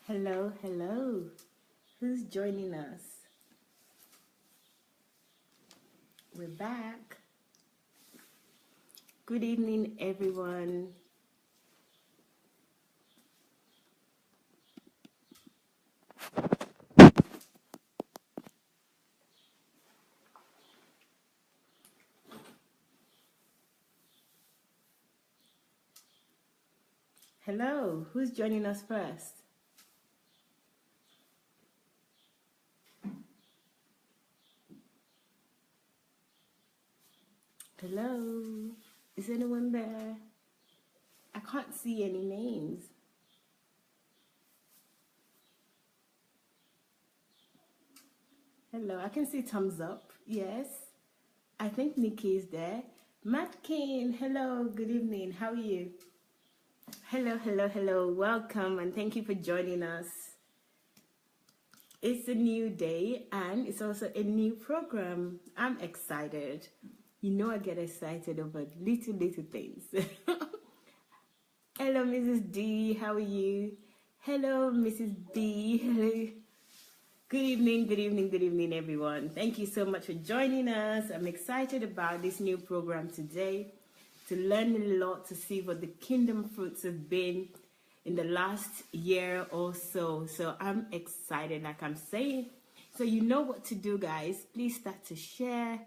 Hello, hello. Who's joining us? We're back. Good evening, everyone. Hello, who's joining us first? Hello, is anyone there? I can't see any names. Hello, I can see thumbs up. Yes, I think Nikki is there. Matt Kane, hello, good evening. How are you? Hello, hello, hello. Welcome and thank you for joining us. It's a new day and it's also a new program. I'm excited. You know I get excited over little things. Hello, Mrs. D. How are you? Hello, Mrs. B. Hello. Good evening, everyone. Thank you so much for joining us. I'm excited about this new program today to learn a lot, to see what the kingdom fruits have been in the last year or so. So I'm excited, like I'm saying. So you know what to do, guys. Please start to share.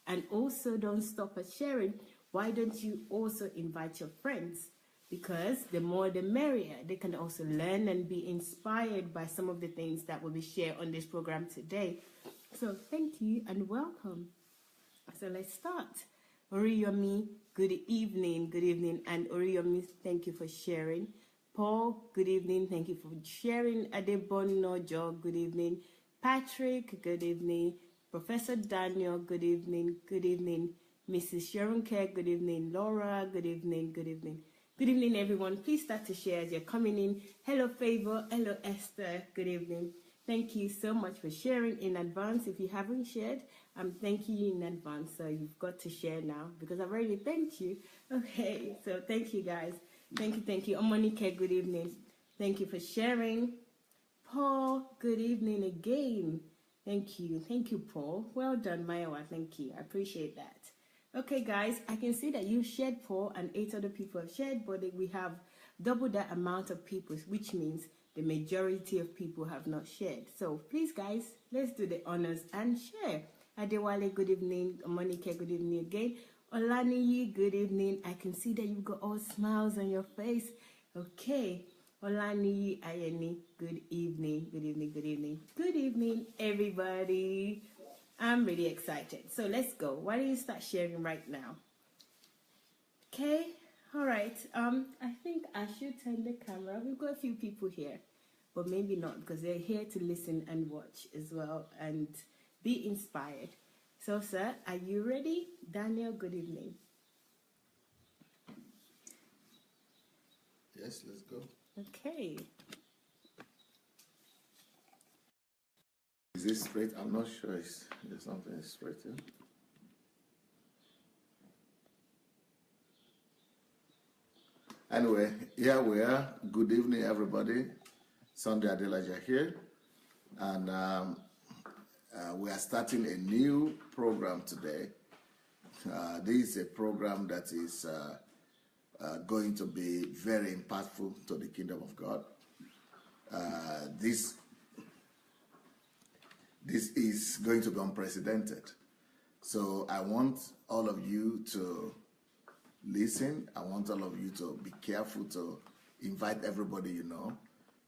And also don't stop at sharing. Why don't you also invite your friends? Because the more the merrier. They can also learn and be inspired by some of the things that will be shared on this program today. So thank you and welcome. So let's start. Oriyomi, good evening, and Oriyomi, thank you for sharing. Paul, good evening, thank you for sharing. Adebonojo, good evening. Patrick, good evening. Professor Daniel, good evening. Mrs. Sharon Kerr, good evening. Laura, good evening. Good evening, everyone. Please start to share as you're coming in. Hello, Favor. Hello, Esther. Good evening. Thank you so much for sharing in advance. If you haven't shared, I'm thanking you in advance. So you've got to share now because I've already thanked you. Okay, so thank you, guys. Thank you. Omonike, good evening. Thank you for sharing. Paul, good evening again. Thank you, Paul. Well done, Mayawa. Thank you. I appreciate that. Okay, guys, I can see that you shared 4 and 8 other people have shared, but we have double that amount of people, which means the majority of people have not shared. So please, guys, let's do the honors and share. Adewale, good evening. Monica, good evening again. Olaniyi, good evening. I can see that you've got all smiles on your face. Okay. Olaniyi, Ayeni, good evening. Good evening, everybody. I'm really excited. So let's go. Why don't you start sharing right now? Okay. All right. I think I should turn the camera. We've got a few people here, but maybe not because they're here to listen and watch as well and be inspired. So, sir, are you ready? Daniel, good evening. Yes, let's go. Okay. Is this straight? I'm not sure. There's something straight here. Anyway, here we are. Good evening, everybody. Sunday Adelaja here. And we are starting a new program today. This is a program that is going to be very impactful to the kingdom of God. This is going to be unprecedented. So I want all of you to listen. I want all of you to be careful to invite everybody you know.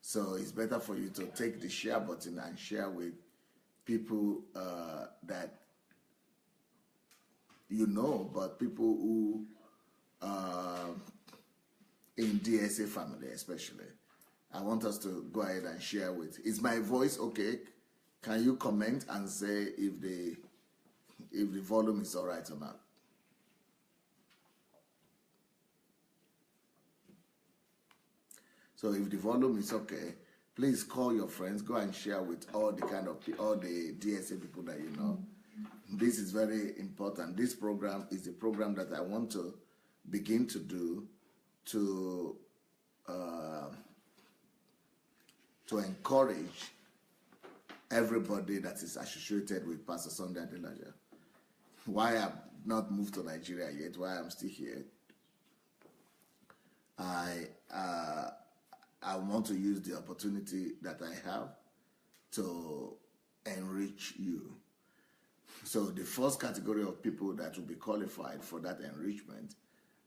So it's better for you to take the share button and share with people that you know, but people who in DSA family especially. I want us to go ahead and share with. Is my voice okay? Can you comment and say if the volume is all right or not? So if the volume is okay, please call your friends, go and share with all the DSA people that you know. This is very important. This program is the program that I want to begin to do to to encourage everybody that is associated with Pastor Sunday Adelaja. Why I've not moved to Nigeria yet, why I'm still here, I want to use the opportunity that I have to enrich you. So the first category of people that will be qualified for that enrichment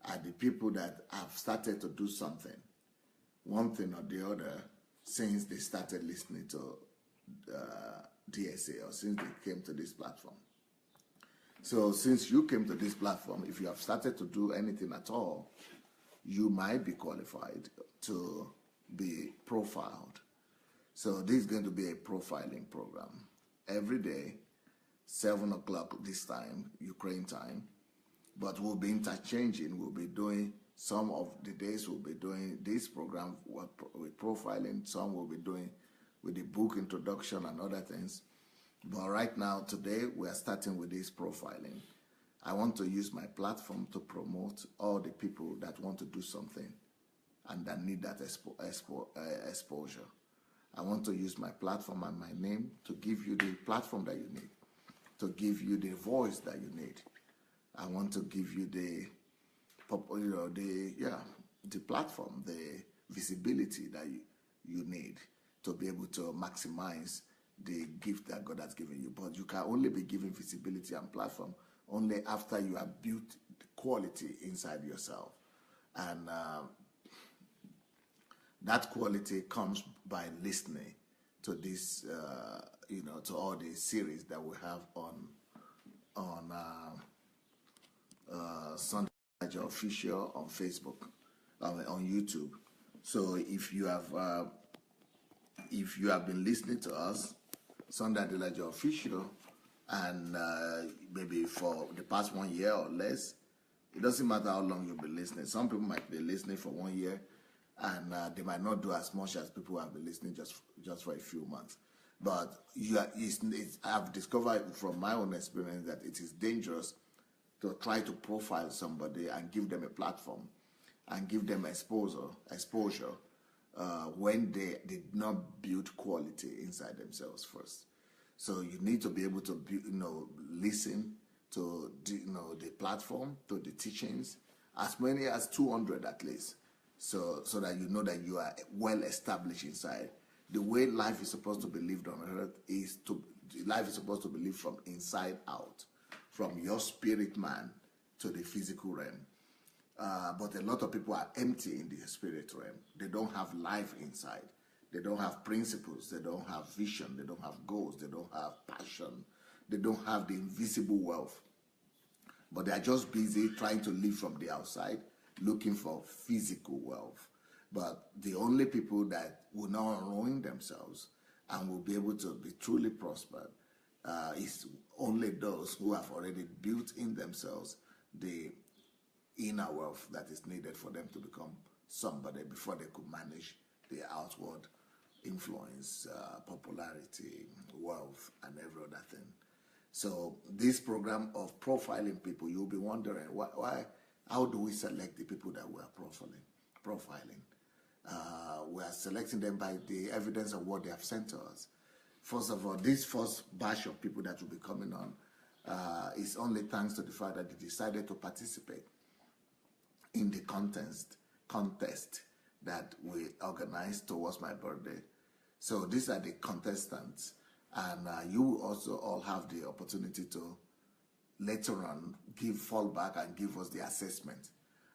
are the people that have started to do something, one thing or the other, since they started listening to DSA, or since they came to this platform. So since you came to this platform, if you have started to do anything at all, you might be qualified to be profiled. So this is going to be a profiling program. Every day, 7 o'clock this time, Ukraine time, but we'll be interchanging. We'll be doing, some of the days we'll be doing this program with profiling, some we'll be doing with the book introduction and other things. But right now, today, we are starting with this profiling. I want to use my platform to promote all the people that want to do something and that need that exposure. I want to use my platform and my name to give you the platform that you need, to give you the voice that you need. I want to give you the platform, the visibility that you need to be able to maximize the gift that God has given you. But you can only be given visibility and platform only after you have built the quality inside yourself. And that quality comes by listening to this, to all the series that we have on Sunday Official on Facebook, on YouTube. So if you have been listening to us, Sunday Adelaja Official, and maybe for the past 1 year or less, it doesn't matter how long you've been listening. Some people might be listening for 1 year, and they might not do as much as people who have been listening just for a few months. But I've discovered from my own experience that it is dangerous to try to profile somebody and give them a platform and give them exposure when they did not build quality inside themselves first. So you need to be able to listen to the platform, to the teachings, as many as 200 at least, so that you know that you are well established inside. The way life is supposed to be lived on earth life is supposed to be lived from inside out, from your spirit man to the physical realm. But a lot of people are empty in the spirit realm. They don't have life inside. They don't have principles. They don't have vision. They don't have goals. They don't have passion. They don't have the invisible wealth. But they are just busy trying to live from the outside, looking for physical wealth. But the only people that will not ruin themselves and will be able to be truly prospered is only those who have already built in themselves the inner wealth that is needed for them to become somebody before they could manage the outward influence, popularity, wealth, and every other thing. So this program of profiling people, you'll be wondering how do we select the people that we are profiling? We are selecting them by the evidence of what they have sent to us. First of all, this first batch of people that will be coming on is only thanks to the fact that they decided to participate in the contest that we organized towards my birthday. So these are the contestants, and you will also all have the opportunity to later on fall back and give us the assessment.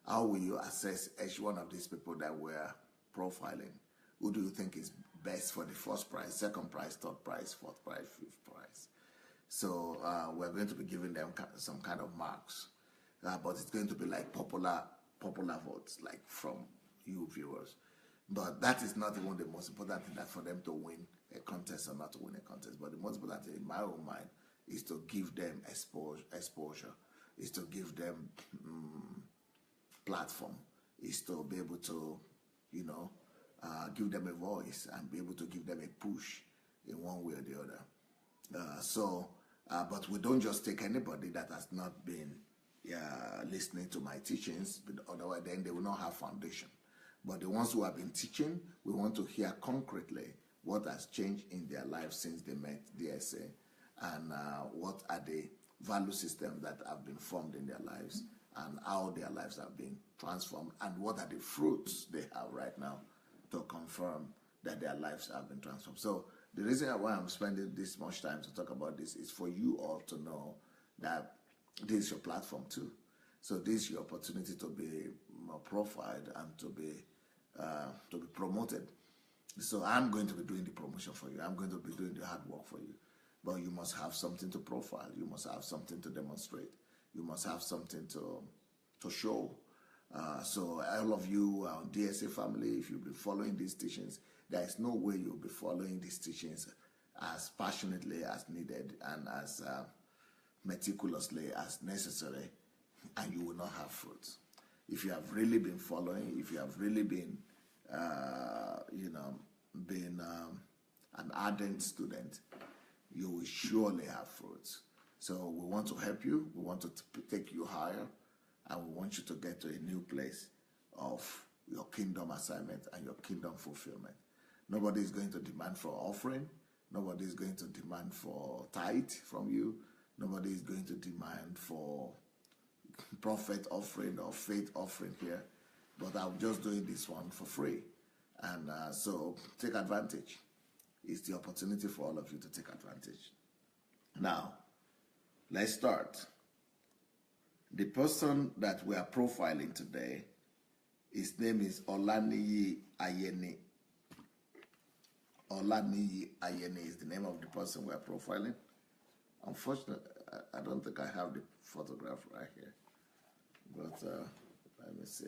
How will you assess each one of these people that we're profiling? Who do you think is best for the first prize, second prize, third prize, fourth prize, fifth prize? So we're going to be giving them some kind of marks, but it's going to be like popular votes, like from you viewers. But that is not even the most important thing, that for them to win a contest or not to win a contest. But the most important thing in my own mind is to give them exposure, is to give them platform, is to be able to, give them a voice and be able to give them a push in one way or the other. But we don't just take anybody that has not been listening to my teachings, but otherwise then they will not have foundation. But the ones who have been teaching, we want to hear concretely what has changed in their lives since they met DSA, and what are the value systems that have been formed in their lives, and how their lives have been transformed, and what are the fruits they have right now to confirm that their lives have been transformed. So the reason why I'm spending this much time to talk about this is for you all to know that this is your platform too. So this is your opportunity to be profiled and to be promoted. So I'm going to be doing the promotion for you. I'm going to be doing the hard work for you. But you must have something to profile. You must have something to demonstrate. You must have something to show. So all of you, DSA family, if you've been following these teachings, there is no way you'll be following these teachings as passionately as needed and as meticulously as necessary, and you will not have fruits. If you have really been following, if you have really been, an ardent student, you will surely have fruits. So we want to help you. We want to take you higher, and we want you to get to a new place of your kingdom assignment and your kingdom fulfillment. Nobody is going to demand for offering. Nobody is going to demand for tithe from you. Nobody is going to demand for prophet offering or faith offering here. But I'm just doing this one for free. And so take advantage. It's the opportunity for all of you to take advantage. Now, let's start. The person that we are profiling today, his name is Olaniyi Ayeni. Olaniyi Ayeni is the name of the person we are profiling. Unfortunately, I don't think I have the photograph right here. But let me see.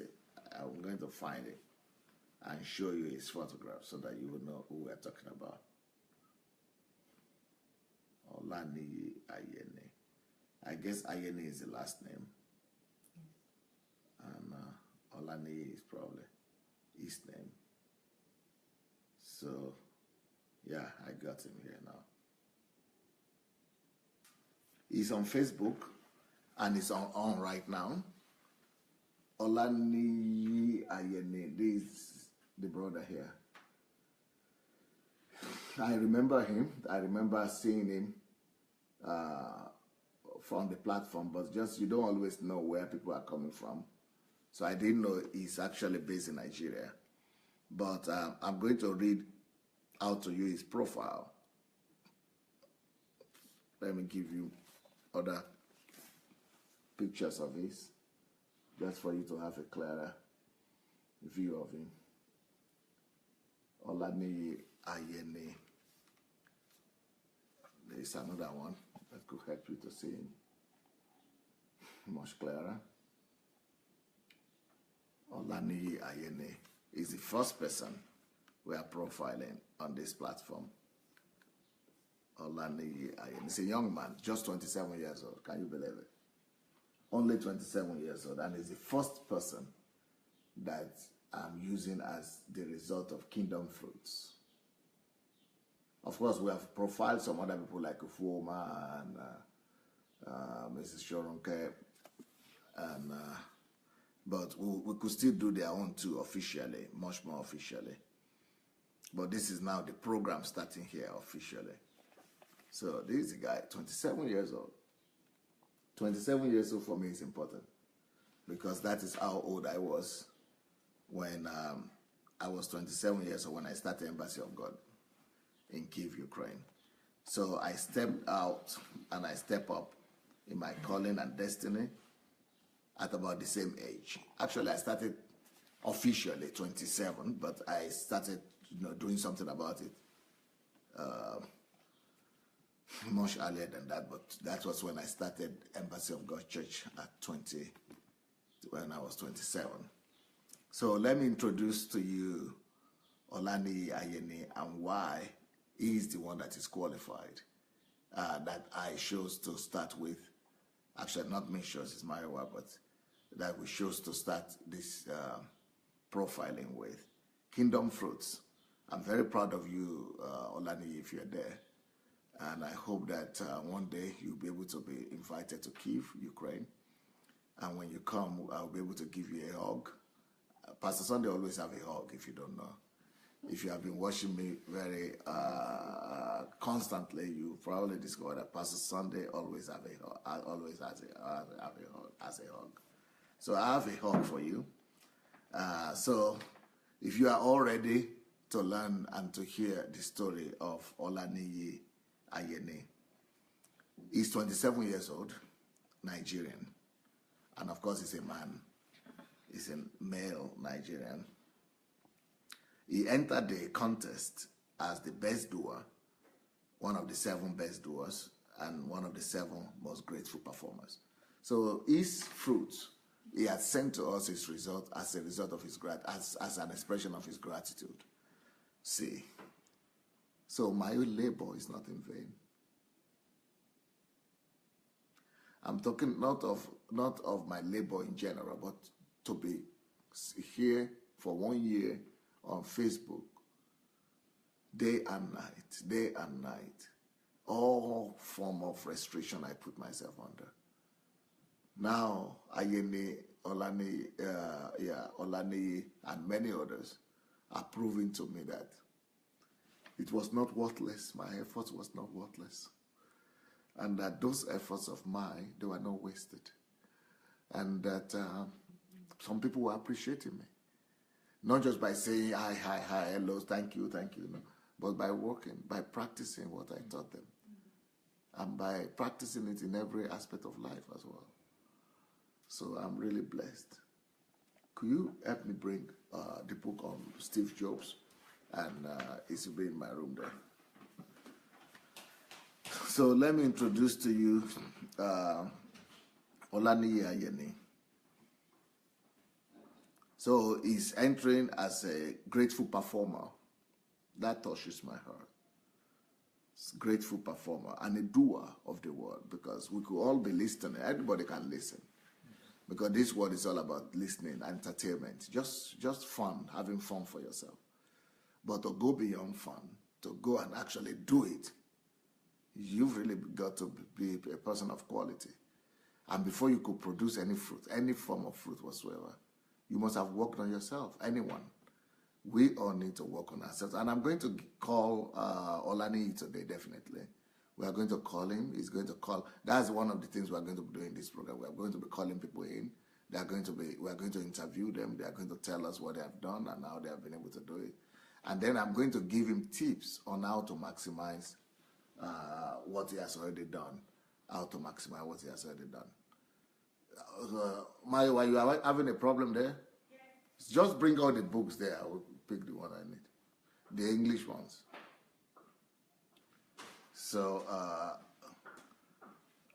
I'm going to find it and show you his photograph so that you will know who we're talking about. Olaniyi Ayeni. I guess Ayeni is the last name. And Olaniyi is probably his name. So, yeah, I got him here now. He's on Facebook and it's on right now. Olaniyi Ayeni, this is the brother here. I remember him. I remember seeing him from the platform, but just you don't always know where people are coming from. So I didn't know he's actually based in Nigeria. But I'm going to read out to you his profile. Let me give you other pictures of his, just for you to have a clearer view of him. Olaniyi Ayeni. There is another one that could help you to see him much clearer. Olaniyi Ayeni is the first person we are profiling on this platform. Olaniyi Ayeni. He's a young man, just 27 years old. Can you believe it? Only 27 years old, and he's the first person that I'm using as the result of kingdom fruits. Of course, we have profiled some other people like Ufuoma and Mrs. Shoronke, and but we could still do their own too officially, much more officially. But this is now the program starting here officially. So this is a guy, 27 years old. 27 years old for me is important because that is how old I was when I was 27 years old when I started Embassy of God in Kyiv, Ukraine. So I stepped out and I stepped up in my calling and destiny at about the same age. Actually, I started officially 27, but I started doing something about it much earlier than that, but that was when I started Embassy of God Church at when I was 27. So let me introduce to you Olaniyi Ayeni and why he is the one that is qualified, that I chose to start with. Actually, not me chose, it's Mayowa, but that we chose to start this profiling with. Kingdom Fruits. I'm very proud of you, Olaniyi, if you're there. And I hope that one day you'll be able to be invited to Kyiv, Ukraine. And when you come, I'll be able to give you a hug. Pastor Sunday always have a hug, if you don't know. If you have been watching me very constantly, you probably discovered that Pastor Sunday always has a hug. So I have a hug for you. So if you are all ready to learn and to hear the story of Olaniyi Ayeni, he's 27 years old, Nigerian, and of course he's a man. He's a male Nigerian. He entered the contest as the best doer, one of the 7 best doers, and one of the 7 most grateful performers. So his fruits, he had sent to us his result as a result of his as an expression of his gratitude. See, so my labor is not in vain. I'm talking not of my labor in general, but to be here for 1 year on Facebook, day and night, all form of restriction I put myself under. Now, Ayeni, Olaniyi, and many others are proving to me that it was not worthless. My effort was not worthless. And that those efforts of mine, they were not wasted. And that some people were appreciating me. Not just by saying hi, hello, thank you, no, but by working, by practicing what I taught them. And by practicing it in every aspect of life as well. So I'm really blessed. Could you help me bring the book on Steve Jobs? And it will be in my room there. So let me introduce to you Olaniyi Ayeni. So he's entering as a grateful performer. That touches my heart. It's a grateful performer and a doer of the word, because we could all be listening. Everybody can listen. Because this word is all about listening, entertainment, just fun, having fun for yourself. But to go beyond fun, to go and actually do it, you've really got to be a person of quality. And before you could produce any fruit, any form of fruit whatsoever, you must have worked on yourself, anyone. We all need to work on ourselves. And I'm going to call Olaniyi today, definitely. We are going to call him. He's going to call. That's one of the things we are going to be doing in this program. We are going to be calling people in. We are going to interview them. They are going to tell us what they have done and how they have been able to do it. And then I'm going to give him tips on how to maximize what he has already done. How to maximize what he has already done. Mayo, are you having a problem there? Yes. Just bring out the books there. I will pick the one I need. The English ones. So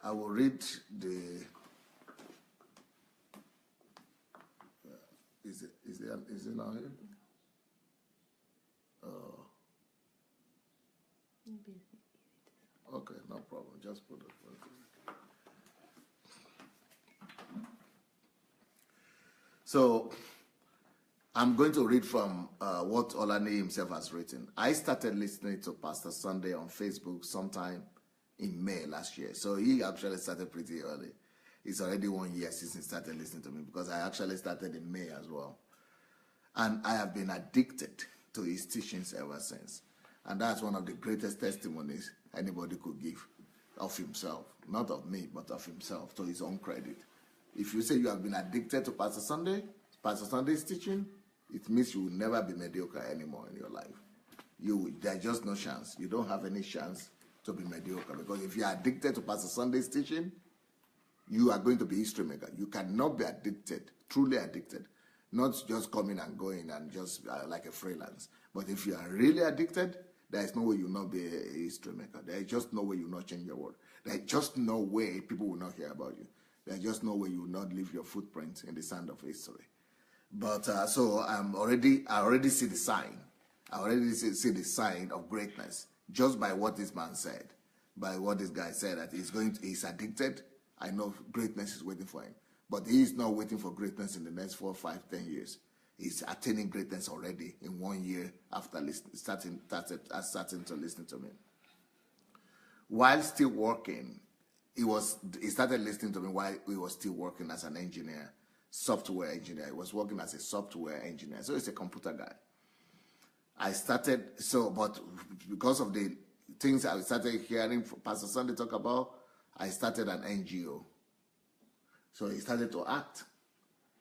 I will read the. Is it now here? Okay, no problem. Just put it. So I'm going to read from what Olaniyi himself has written. I started listening to Pastor Sunday on Facebook sometime in May last year. So he actually started pretty early. It's already 1 year since he started listening to me, because I actually started in May as well. And I have been addicted to his teachings ever since. And that's one of the greatest testimonies anybody could give of himself. Not of me, but of himself, to his own credit. If you say you have been addicted to Pastor Sunday's teaching, it means you will never be mediocre anymore in your life. There's just no chance. You don't have any chance to be mediocre, because if you are addicted to Pastor Sunday's teaching, you are going to be history maker. You cannot be addicted, truly addicted, not just coming and going and just like a freelance. But if you are really addicted, there is no way you will not be a history maker. There is just no way you will not change your world. There is just no way people will not hear about you. There's just no way you will not leave your footprint in the sand of history. But so I already see the sign. I already see the sign of greatness just by what this man said, by what this guy said, that he's addicted. I know greatness is waiting for him, but he is not waiting for greatness in the next 4, 5, 10 years. He's attaining greatness already in 1 year after starting to listen to me. While still working, he started listening to me while he was still working as an engineer, software engineer. He was working as a software engineer, so he's a computer guy. I started, but because of the things I started hearing Pastor Sunday talk about, I started an NGO. So he started to act.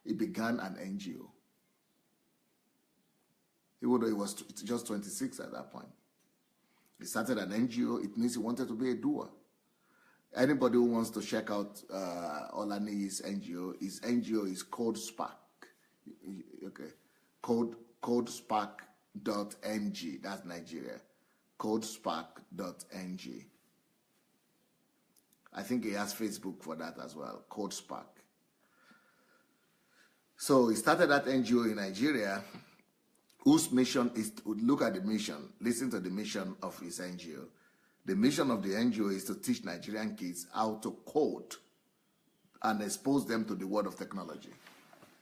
He began an NGO. Even though he was just 26 at that point. He started an NGO. It means he wanted to be a doer. Anybody who wants to check out Olaniyi's NGO, his NGO is Code Spark. Okay. Codespark.ng. That's Nigeria. Codespark.ng. I think he has Facebook for that as well. Codespark. So he started that NGO in Nigeria, whose mission is to look at the mission, listen to the mission of his NGO. The mission of the NGO is to teach Nigerian kids how to code and expose them to the world of technology.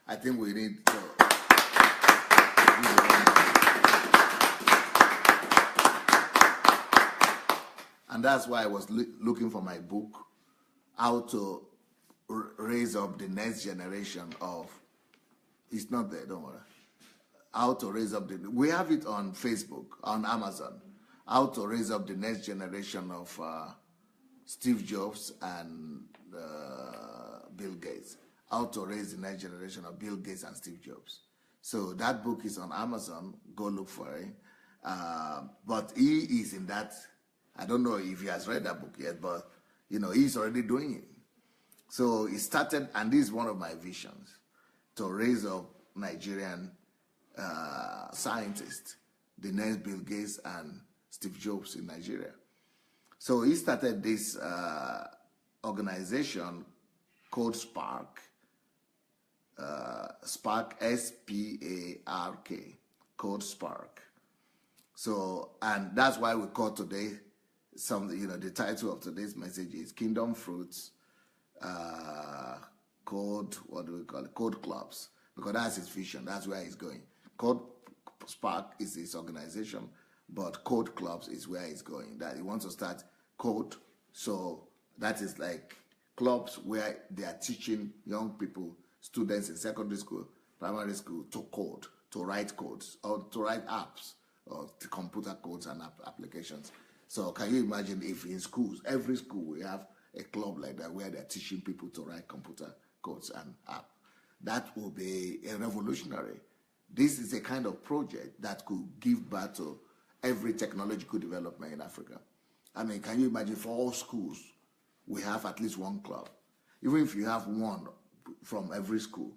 I think we need to. And that's why I was looking for my book, How to Raise Up the Next Generation of. It's not there, don't worry. How to Raise Up the. We have it on Facebook, on Amazon. How to Raise Up the Next Generation of Steve Jobs and Bill Gates. How to Raise the Next Generation of Bill Gates and Steve Jobs. So that book is on Amazon. Go look for it. But he is in that. I don't know if he has read that book yet, but he's already doing it. So he started, and this is one of my visions, to raise up Nigerian scientists, the next Bill Gates and Steve Jobs in Nigeria. So he started this organization called Spark, Spark, S-P-A-R-K, called Spark. So, and that's why we call today, the title of today's message is Kingdom Fruits, Code, what do we call it? Code Clubs, because that's his vision, that's where he's going. Code Spark is his organization, but Code Clubs is where he's going. That he wants to start code, so that is like clubs where they are teaching young people, students in secondary school, primary school, to code, to write codes, or to write apps, or the computer codes and applications. So can you imagine if in schools, every school, we have a club like that where they're teaching people to write computer codes and app? That will be a revolutionary. This is a kind of project that could give birth to every technological development in Africa. I mean, can you imagine for all schools, we have at least one club? Even if you have one from every school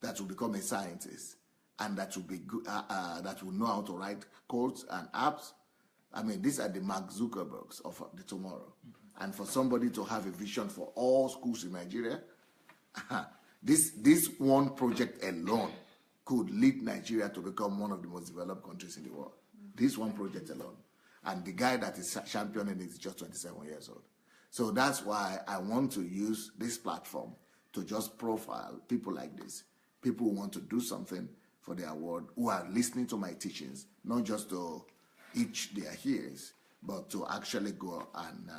that will become a scientist and that will be good, that will know how to write codes and apps. I mean, these are the Mark Zuckerbergs of the tomorrow. Mm-hmm. And for somebody to have a vision for all schools in Nigeria, this one project alone could lead Nigeria to become one of the most developed countries in the world. Mm-hmm. This one project alone. And the guy that is championing it is just 27 years old. So that's why I want to use this platform to just profile people like this, people who want to do something for their world, who are listening to my teachings, not just to itch their ears, but to actually go and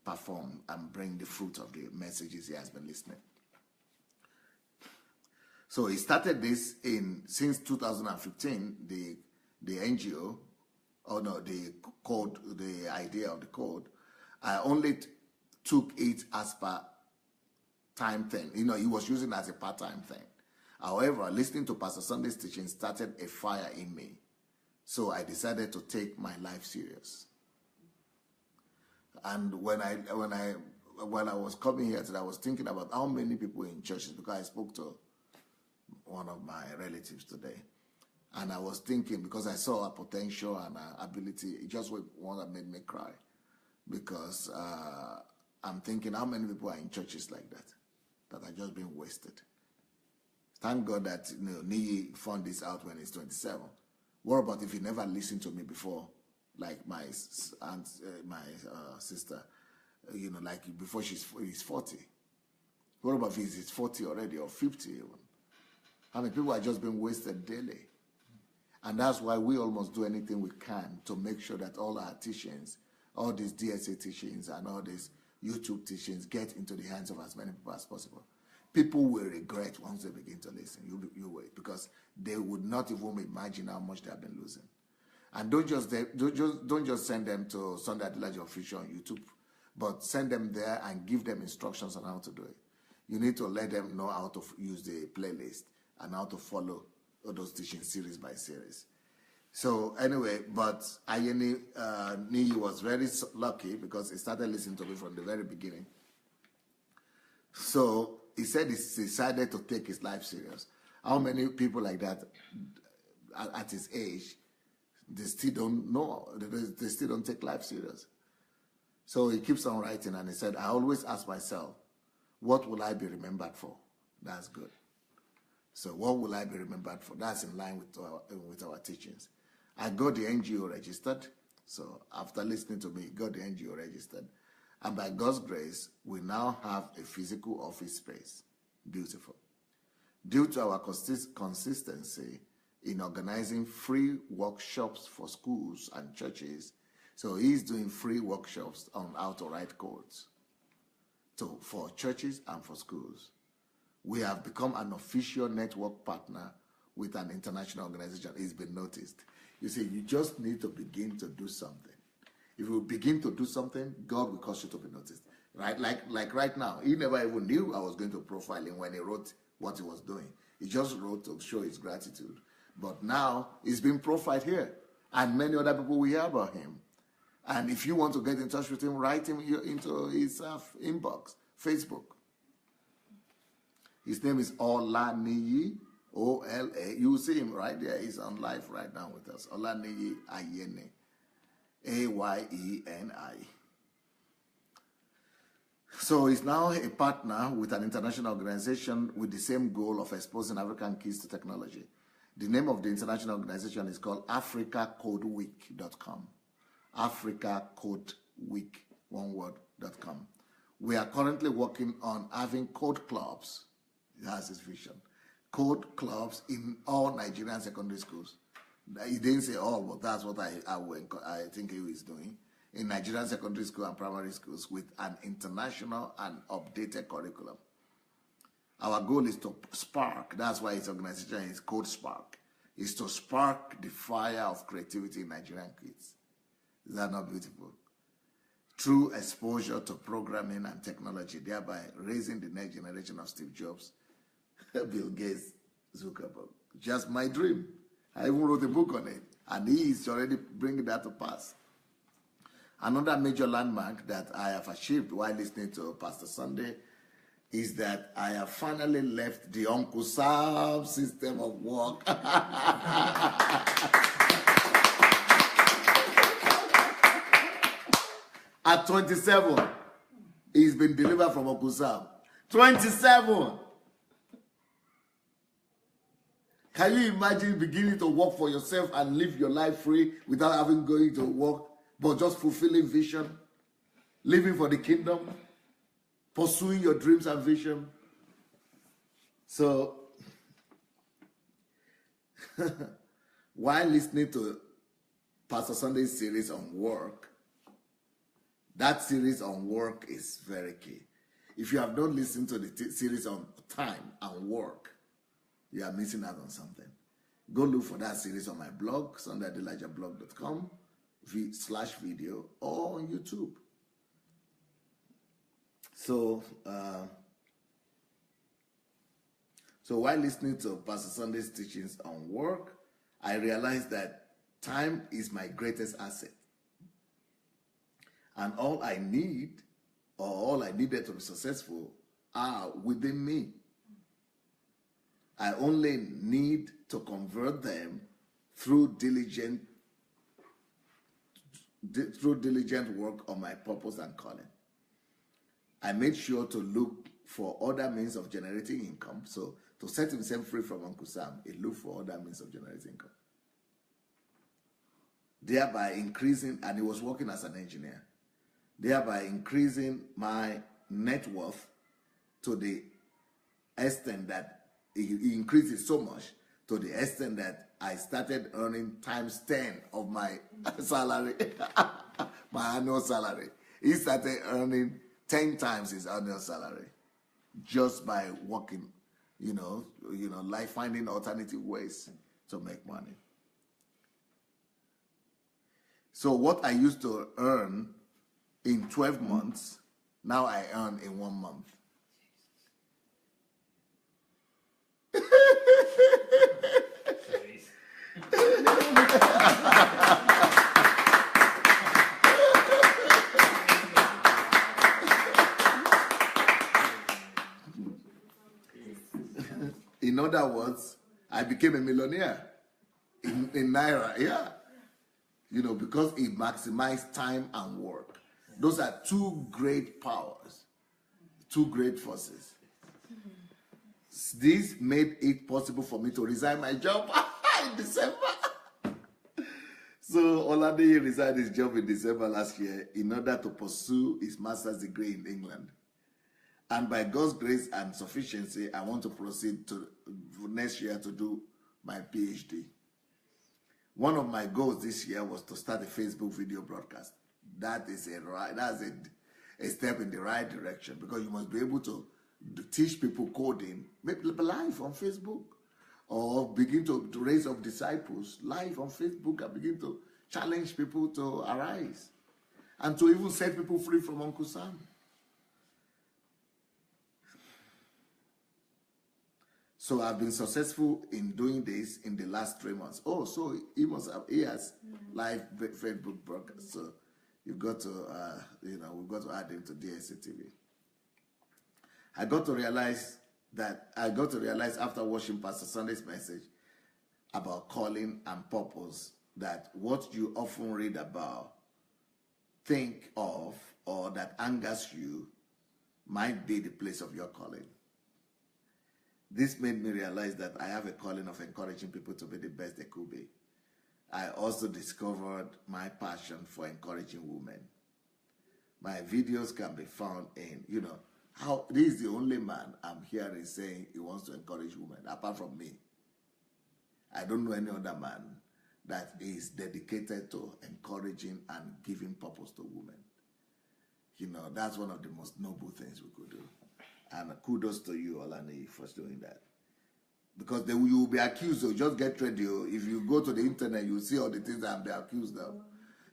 perform and bring the fruit of the messages he has been listening. So he started this since 2015, the NGO, the idea of the code. I only took it as per time thing. He was using it as a part-time thing. However, listening to Pastor Sunday's teaching started a fire in me. So I decided to take my life serious. And when I was coming here today, I was thinking about how many people in churches, because I spoke to one of my relatives today. And I was thinking, because I saw her potential and her ability, it just was one that made me cry. Because I'm thinking, how many people are in churches like that are just being wasted? Thank God that Niyi found this out when he's 27. What about if he never listened to me before, like my aunt, my sister, like before he's 40? What about if he's 40 already, or 50 even? I mean, people are just being wasted daily. And that's why we almost do anything we can to make sure that all our teachings, all these DSA teachings and all these YouTube teachings get into the hands of as many people as possible. People will regret once they begin to listen. You wait, because they would not even imagine how much they have been losing. And don't just send them to Sunday Adelaide Official on YouTube, but send them there and give them instructions on how to do it. You need to let them know how to use the playlist and how to follow all those teaching series by series. So anyway, but Ayeni Niyi was very lucky because he started listening to me from the very beginning. So he said he decided to take his life serious. How many people like that at his age, they still don't know, they still don't take life serious? So he keeps on writing and he said, I always ask myself, what will I be remembered for? That's good. So what will I be remembered for? That's in line with our teachings. I got the NGO registered. So after listening to me, got the NGO registered. And by God's grace, we now have a physical office space. Beautiful. Due to our consistency in organizing free workshops for schools and churches, so he's doing free workshops on how to write codes for churches and for schools. We have become an official network partner with an international organization. It's been noticed. You see, you just need to begin to do something. If you begin to do something, God will cause you to be noticed. Right? Like right now, he never even knew I was going to profile him when he wrote what he was doing. He just wrote to show his gratitude. But now, he's been profiled here. And many other people will hear about him. And if you want to get in touch with him, write him into his inbox, Facebook. His name is Olaniyi, O-L-A. You will see him right there. He's on live right now with us. Olaniyi Ayeni, A-Y-E-N-I. So he's now a partner with an international organization with the same goal of exposing African kids to technology. The name of the international organization is called AfricaCodeWeek.com. AfricaCodeWeek, one word.com. We are currently working on having code clubs. That's his vision. Code clubs in all Nigerian secondary schools. He didn't say all, but that's what I think he is doing. In Nigerian secondary school and primary schools with an international and updated curriculum. Our goal is to spark, that's why his organization is Code Spark, is to spark the fire of creativity in Nigerian kids. Is that not beautiful? Through exposure to programming and technology, thereby raising the next generation of Steve Jobs, Bill Gates, Zuckerberg. Just my dream. I even wrote a book on it, and he is already bringing that to pass. Another major landmark that I have achieved while listening to Pastor Sunday is that I have finally left the Uncle Sam system of work. At 27, he's been delivered from Uncle Sam. 27! Can you imagine beginning to work for yourself and live your life free without having going to work, but just fulfilling vision, living for the kingdom, pursuing your dreams and vision? So, while listening to Pastor Sunday's series on work, that series on work is very key. If you have not listened to the series on time and work, you are missing out on something. Go look for that series on my blog, sundayadelaijablog.com/video, or on YouTube. So while listening to Pastor Sunday's teachings on work, I realized that time is my greatest asset. And all I need, or all I needed to be successful, are within me. I only need to convert them through diligent work on my purpose and calling. I made sure to look for other means of generating income. So to set himself free from Uncle Sam, he looked for other means of generating income. Thereby increasing, and he was working as an engineer, thereby increasing my net worth to the extent that he increased it so much to the extent that I started earning times 10 of my salary, my annual salary. He started earning 10 times his annual salary just by working, like finding alternative ways to make money. So what I used to earn in 12 months, now I earn in 1 month. In other words, I became a millionaire in Naira, yeah. You know, because it maximized time and work. Those are two great powers, two great forces. This made it possible for me to resign my job in December. So Olaniyi resigned his job in December last year in order to pursue his master's degree in England. And by God's grace and sufficiency, I want to proceed to next year to do my PhD. One of my goals this year was to start a Facebook video broadcast. That's a step in the right direction, because you must be able to teach people coding, maybe live on Facebook, or begin to raise up disciples live on Facebook and begin to challenge people to arise and to even set people free from Uncle Sam. So I've been successful in doing this in the last 3 months. Oh, so he has live Facebook broadcast. So you've got to, we've got to add him to DSC TV. I got to realize after watching Pastor Sunday's message about calling and purpose, that what you often read about, think of, or that angers you might be the place of your calling. This made me realize that I have a calling of encouraging people to be the best they could be. I also discovered my passion for encouraging women. My videos can be found in, how this is the only man I'm hearing saying he wants to encourage women, apart from me. I don't know any other man that is dedicated to encouraging and giving purpose to women. That's one of the most noble things we could do. And kudos to you, Olaniyi, for doing that. Because you will be accused, so just get ready. If you go to the internet, you'll see all the things that I'm being accused of.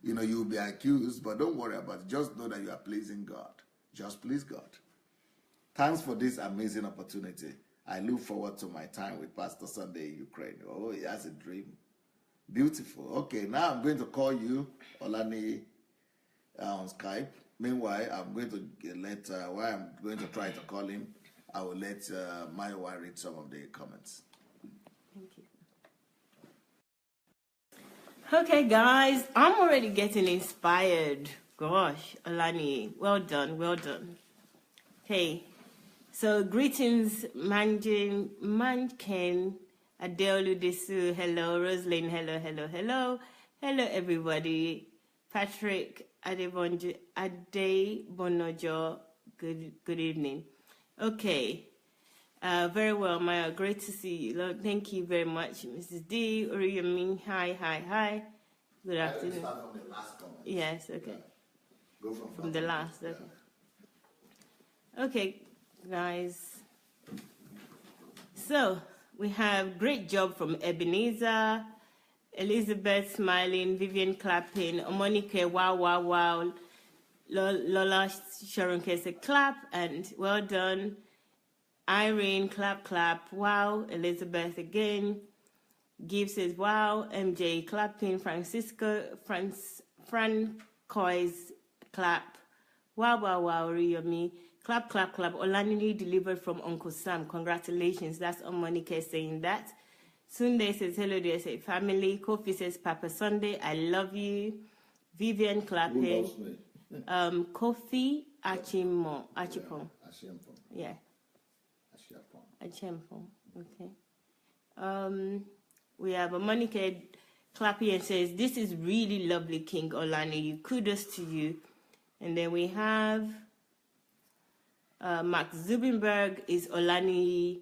You'll be accused, but don't worry about it. Just know that you are pleasing God. Just please God. Thanks for this amazing opportunity. I look forward to my time with Pastor Sunday in Ukraine. Oh, he has a dream. Beautiful. Okay, now I'm going to call you, Olaniyi, on Skype. Meanwhile, I'm going to while I'm going to try to call him, I will let Maiwa read some of the comments. Thank you. Okay, guys, I'm already getting inspired. Gosh, Olaniyi, well done, well done. Okay, so greetings, Manjin, Manken, Adeolu Desu, hello, Rosalind, hello, everybody. Patrick, Adebonojo, good evening. Okay, very well, Maya, great to see you. Lord, thank you very much, Mrs. D. Oriyamin, hi. Good afternoon. Start from the last comment. Yes, okay. Yeah. Go From the last, okay. Yeah. Okay, guys. So, we have great job from Ebenezer, Elizabeth smiling, Vivian clapping, Omonike wow, Lola Sharon Kese clap, and well done. Irene clap, wow. Elizabeth again. Gibbs says wow. MJ clapping, Francois clap, wow, Riyomi. Clap. Olaniyi delivered from Uncle Sam. Congratulations. That's Omonike saying that. Sunday says, hello dear say family. Kofi says, Papa Sunday, I love you. Vivian clapping. Who loves me? Kofi Achimon. Achipon. Yeah. Achimon. Okay. We have a Monica clapping and says, this is really lovely, King Olaniyi. Kudos to you. And then we have Mark Zubenberg is Olaniyi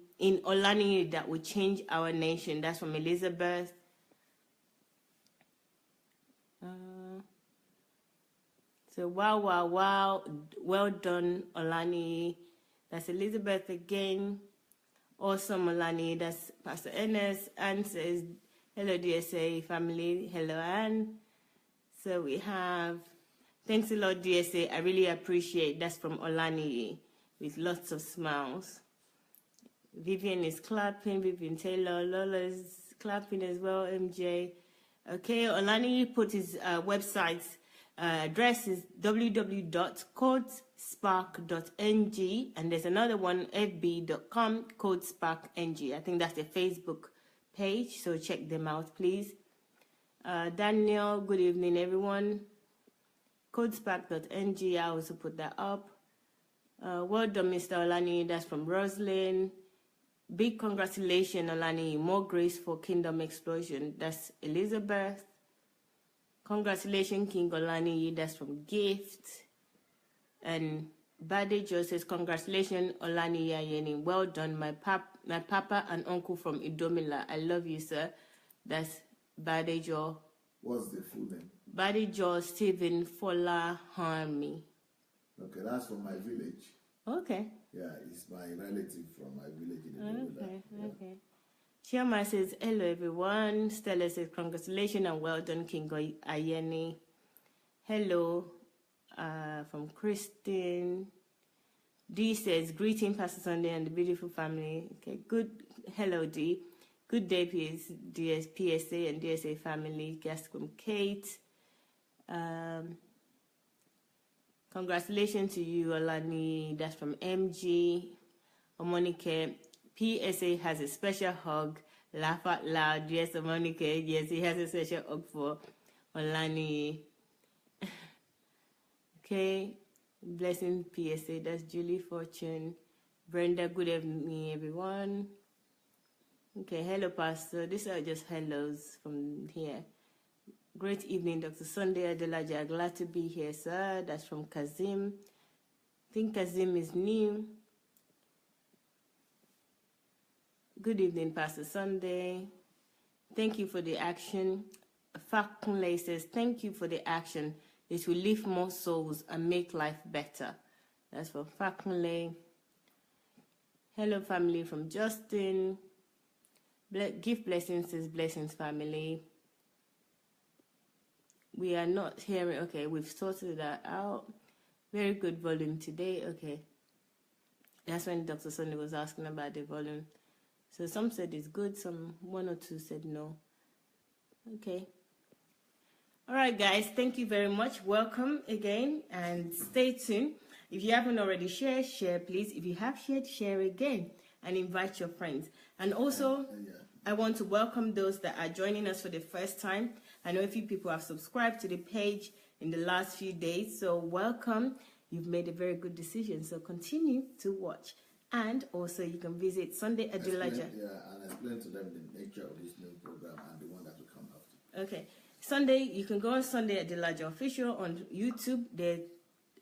that will change our nation. That's from Elizabeth. So wow. Well done, Olaniyi. That's Elizabeth again. Awesome, Olaniyi. That's Pastor Ernest. Anne says, hello, DSA family. Hello, Anne. So we have, thanks a lot, DSA. I really appreciate. That's from Olaniyi with lots of smiles. Vivian is clapping. Vivian Taylor. Lola's clapping as well. MJ. Okay, Olaniyi put his website address is www.codespark.ng, and there's another one, fb.com codesparkng. I think that's the Facebook page, so check them out, please. Daniel, good evening, everyone. Codespark.ng, I also put that up. Well done, Mr. Olaniyi. That's from Roslyn. Big congratulations, Olaniyi. More grace for Kingdom Explosion. That's Elizabeth. Congratulations, King Olaniyi. That's from Gift. And Badejo says, congratulations, Olaniyi Ayeni. Well done, my papa and uncle from Idomila. I love you, sir. That's Badejo. What's the full name? Badejo Stephen Fola Harmy. Okay, that's from my village. Okay. Yeah, it's my relative from my village in Idomila. Okay, okay. Chioma says, hello everyone. Stella says, congratulations and well done, King Ayeni. Hello, from Christine. D says, greeting Pastor Sunday and the beautiful family. Okay, good. Hello, D. Good day, PSA and DSA family. Guest from Kate. Congratulations to you, Olaniyi. That's from MG. Omonike. PSA has a special hug. Laugh out loud. Yes, Omonike. Yes, he has a special hug for Olaniyi. Okay. Blessing PSA. That's Julie Fortune. Brenda, good evening, everyone. Okay, hello, Pastor. These are just hellos from here. Great evening, Dr. Sunday Adelaja. Glad to be here, sir. That's from Kazim. I think Kazim is new. Good evening, Pastor Sunday. Thank you for the action. Fakunle says, thank you for the action. It will lift more souls and make life better. That's from Fakunle. Hello, family from Justin. Give blessings, says blessings, family. We are not hearing. Okay, we've sorted that out. Very good volume today. Okay. That's when Dr. Sunday was asking about the volume. So some said it's good, one or two said no. Okay. All right, guys. Thank you very much. Welcome again and stay tuned. If you haven't already shared, share, please. If you have shared, share again and invite your friends. And also, I want to welcome those that are joining us for the first time. I know a few people have subscribed to the page in the last few days, so welcome. You've made a very good decision, so continue to watch. And also, you can visit Sunday Adelaja. And explain to them the nature of this new program and the one that will come after. Okay. Sunday, you can go on Sunday Adelaja Official on YouTube. There are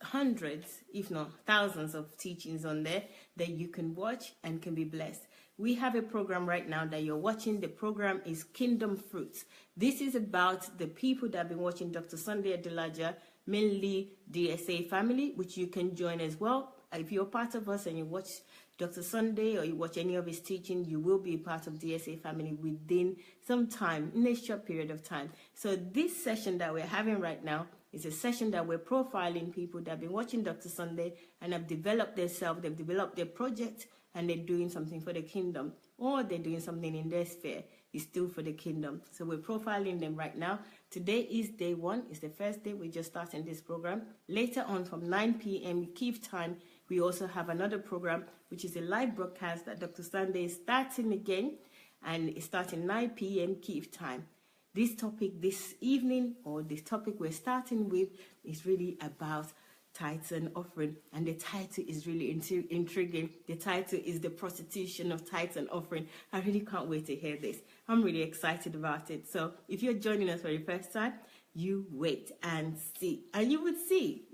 hundreds, if not thousands, of teachings on there that you can watch and can be blessed. We have a program right now that you're watching. The program is Kingdom Fruits. This is about the people that have been watching Dr. Sunday Adelaja, mainly DSA family, which you can join as well. If you're part of us and you watch Dr. Sunday or you watch any of his teaching, you will be part of DSA family within some time, in a short period of time. So this session that we're having right now is a session that we're profiling people that have been watching Dr. Sunday and have developed themselves, they've developed their project, and they're doing something for the kingdom, or they're doing something in their sphere. It's still for the kingdom. So we're profiling them right now. Today is day one. It's the first day. We're just starting this program. Later on from 9 p.m. Kyiv time, we also have another program, which is a live broadcast that Dr. Sunday is starting again, and it's starting 9 p.m. Kyiv time. This topic this evening, or this topic we're starting with, is really about tithes and offering, and the title is really intriguing. The title is The Prostitution of Tithes and Offering. I really can't wait to hear this. I'm really excited about it. So if you're joining us for the first time, you wait and see, and you would see,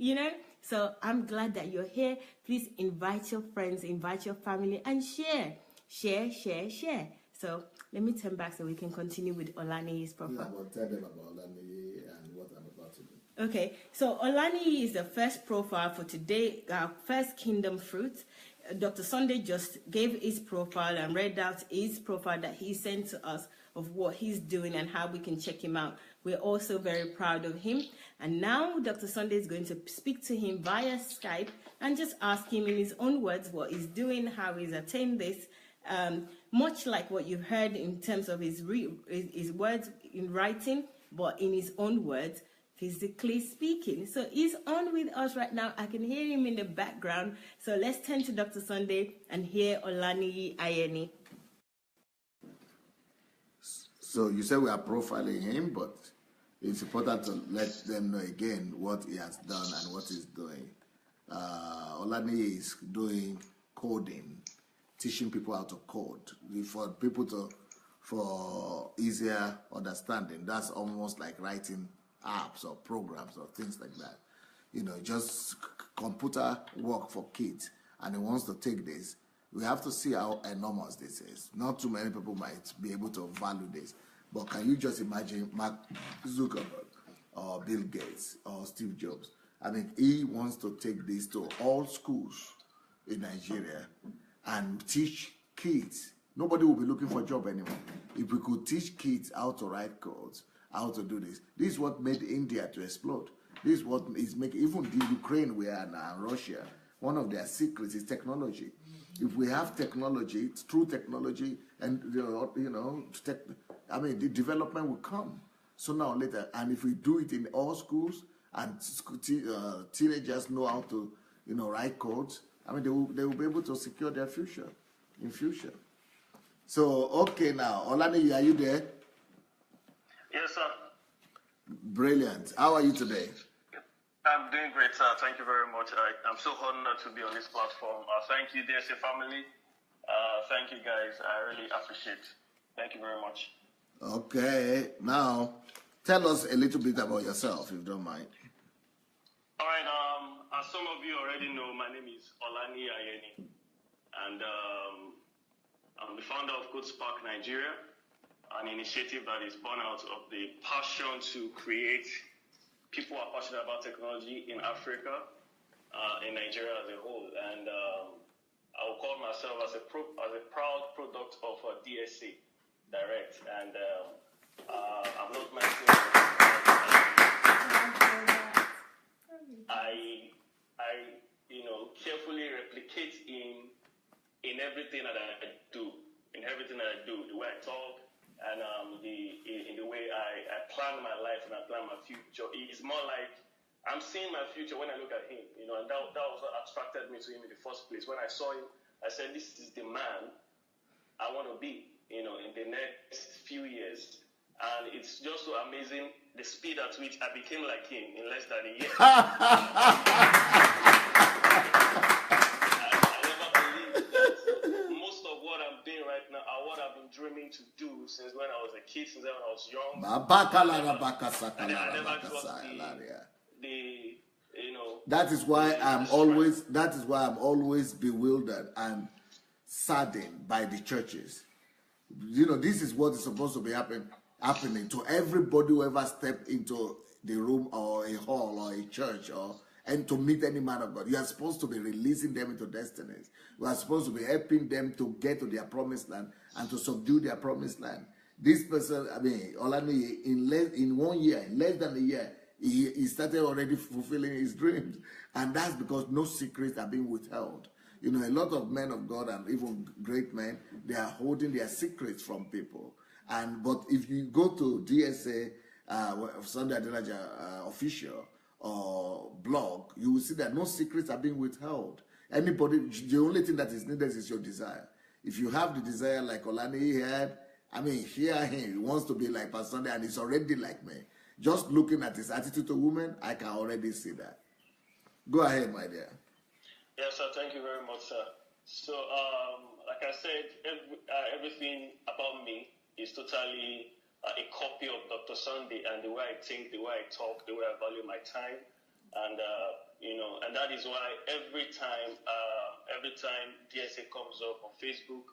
So I'm glad that you're here. Please invite your friends, invite your family, and share. So let me turn back so we can continue with Olaniyi's profile. Tell them about Olaniyi and what I'm about to do. Okay, so Olaniyi is the first profile for today, our first Kingdom Fruit. Dr. Sunday just gave his profile and read out his profile that he sent to us of what he's doing and how we can check him out. We're also very proud of him. And now Dr. Sunday is going to speak to him via Skype and just ask him in his own words what he's doing, how he's attained this. Much like what you've heard in terms of his words in writing, but in his own words, physically speaking. So he's on with us right now. I can hear him in the background. So let's turn to Dr. Sunday and hear Olaniyi Ayeni. So you said we are profiling him, but it's important to let them know again what he has done and what he's doing. Olaniyi is doing coding, teaching people how to code for easier understanding. That's almost like writing apps or programs or things like that. Just computer work for kids, and he wants to take this. We have to see how enormous this is. Not too many people might be able to value this, but can you just imagine Mark Zuckerberg or Bill Gates or Steve Jobs? I mean, he wants to take this to all schools in Nigeria and teach kids. Nobody will be looking for a job anymore. If we could teach kids how to write codes, how to do this. This is what made India to explode. This is what is making even the Ukraine we are now, Russia. One of their secrets is technology. If we have technology, true technology, and the development will come sooner or later. And if we do it in all schools and teenagers know how to, write codes, they will be able to secure their future in future. So okay, now Olaniyi, are you there? Yes, sir. Brilliant. How are you today? I'm doing great, sir. Thank you very much. I'm so honored to be on this platform. Thank you, DSA family. Thank you, guys. I really appreciate it. Thank you very much. Okay. Now, tell us a little bit about yourself, if you don't mind. All right. As some of you already know, my name is Olaniyi Ayeni, and I'm the founder of Code Spark Nigeria, an initiative that is born out of the passion to create people who are passionate about technology in Africa, in Nigeria as a whole. And I will call myself as a proud product of DSA Direct. And I'm not myself. I carefully replicate in everything that I do, the way I talk, and in the way I plan my life and I plan my future. It's more like I'm seeing my future when I look at him, and that was what attracted me to him in the first place. When I saw him, I said, this is the man I want to be, in the next few years. And it's just so amazing the speed at which I became like him in less than a year. Dreaming to do since when I was a kid, since when I was young. That is why I'm always bewildered and saddened by the churches. This is what is supposed to be happening to everybody who ever stepped into the room or a hall or a church and to meet any man of God. You are supposed to be releasing them into destinies. We are supposed to be helping them to get to their promised land and to subdue their promised land. This person, Olaniyi, in 1 year, in less than a year, he started already fulfilling his dreams. And that's because no secrets are being withheld. A lot of men of God and even great men, they are holding their secrets from people. But if you go to DSA, Sunday Adelaja official, or blog, you will see that no secrets are being withheld. The only thing that is needed is your desire. If you have the desire like Olaniyi had, hear him. He wants to be like Pastor Sunday, and he's already like me. Just looking at his attitude to women, I can already see that. Go ahead, my dear. Yes, sir. Thank you very much, sir. So, like I said, everything about me is totally a copy of Dr. Sunday, and the way I think, the way I talk, the way I value my time, and and that is why every time DSA comes up on Facebook,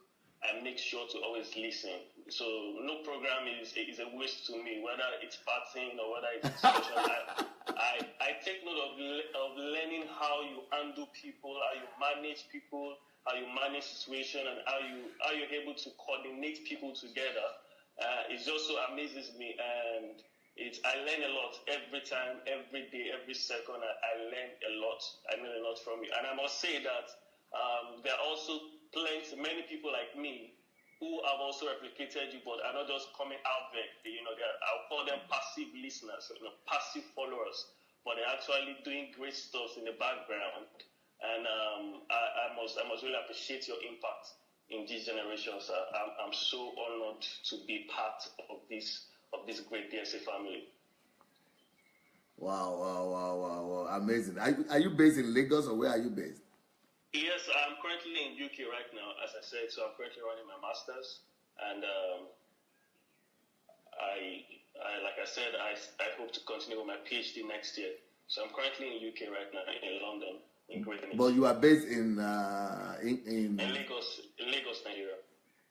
I make sure to always listen. So no program is a waste to me, whether it's partying or whether it's discussion. I take note of learning how you handle people, how you manage people, how you manage situation, and how you're able to coordinate people together. It just so amazes me, and I learn a lot every time, every day, every second. I learn a lot. I learn a lot from you. And I must say that there are also many people like me who have also replicated you, but are not just coming out there. I'll call them passive listeners, passive followers, but they're actually doing great stuff in the background. And I must really appreciate your impact in these generations. I'm so honored to be part of this great DSA family. Wow. Amazing. Are you based in Lagos, or where are you based? Yes, I'm currently in UK right now, as I said. So I'm currently running my master's, and like I said, I hope to continue with my PhD next year. So I'm currently in UK right now, in London, in Greenwich. But you are based in Lagos, Nigeria.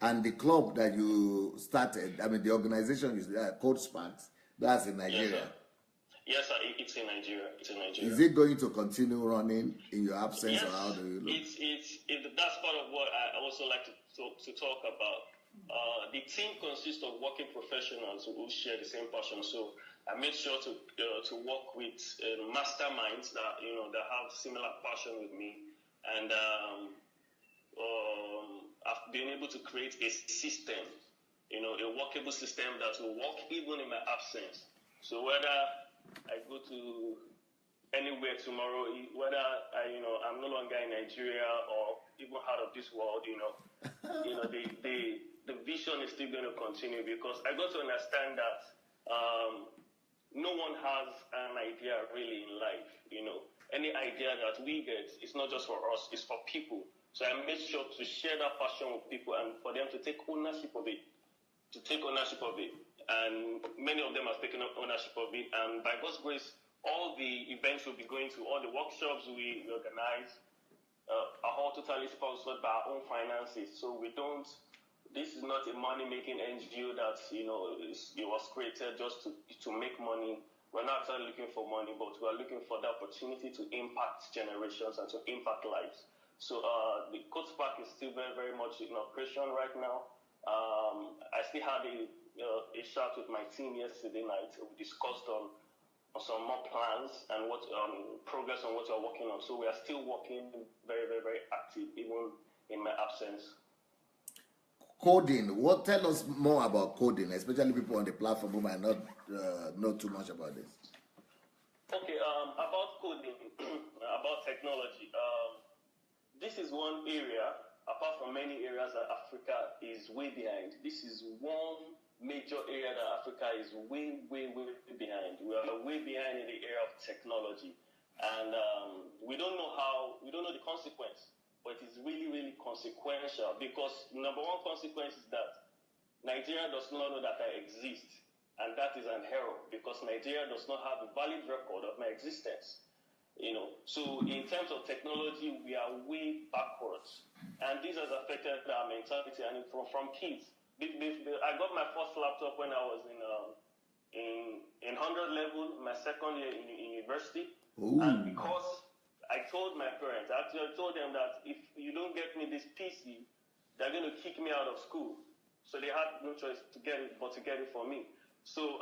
And the club that you started, I mean, the organization is Code Sparks. That's in Nigeria. Yes, sir. It's in Nigeria. Is it going to continue running in your absence, yes, or how do you look? That's part of what I also like to talk about. The team consists of working professionals who share the same passion. So I made sure to work with masterminds that have similar passion with me, and I've been able to create a system, a workable system that will work even in my absence. So whether I go to anywhere tomorrow, whether I'm no longer in Nigeria or even out of this world, the vision is still going to continue, because I got to understand that no one has an idea really in life. Any idea that we get, it's not just for us, it's for people. So I made sure to share that passion with people and for them to take ownership of it. And many of them have taken up ownership of it. And by God's grace, all the events we'll be going to, all the workshops we organize, are all totally sponsored by our own finances. So this is not a money-making NGO that, it was created just to make money. We're not actually looking for money, but we are looking for the opportunity to impact generations and to impact lives. So the Code Spark is still very, very much in operation right now. I still had a chat with my team yesterday night. We discussed on some more plans and progress on what we're working on. So we are still working very, very, very active, even in my absence. Coding. Tell us more about coding, especially people on the platform who might not know too much about this. Okay, about coding, about technology. This is one area, apart from many areas that Africa is way behind. This is one major area that Africa is way, way, way behind. We are way behind in the area of technology. And we don't know the consequence, but it is really, really consequential, because number one consequence is that Nigeria does not know that I exist. And that is an error, because Nigeria does not have a valid record of my existence. So in terms of technology, we are way backwards, and this has affected our mentality. And from kids, I got my first laptop when I was in 100 level, my second year in university. Ooh. And because I told my parents, I told them that if you don't get me this PC, they're going to kick me out of school. So they had no choice to get it for me. So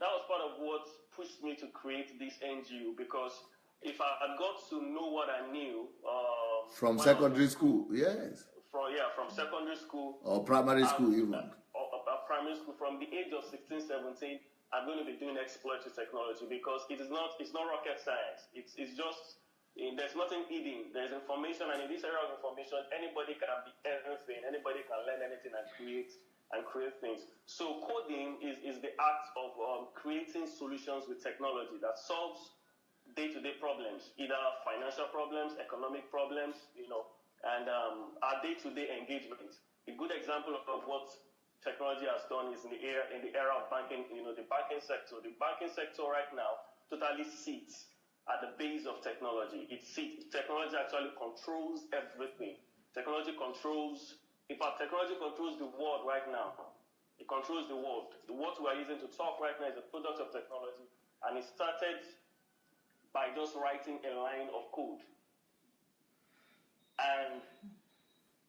that was part of what pushed me to create this NGO, because if I had got to know what I knew from secondary school, yes. From secondary school or primary school even. Primary school, from the age of 16, 17, I'm going to be doing exploits with technology, because it's not rocket science. It's just there's nothing hidden. There's information, and in this area of information, anybody can be anything. Anybody can learn anything and create things. So coding is the act of creating solutions with technology that solves day-to-day problems, either financial problems, economic problems, and our day-to-day engagement. A good example of what technology has done is in the era of banking, the banking sector. The banking sector right now totally sits at the base of technology. Technology actually controls everything. Technology controls the world right now. It controls the world. What we are using to talk right now is a product of technology, and it started by just writing a line of code. And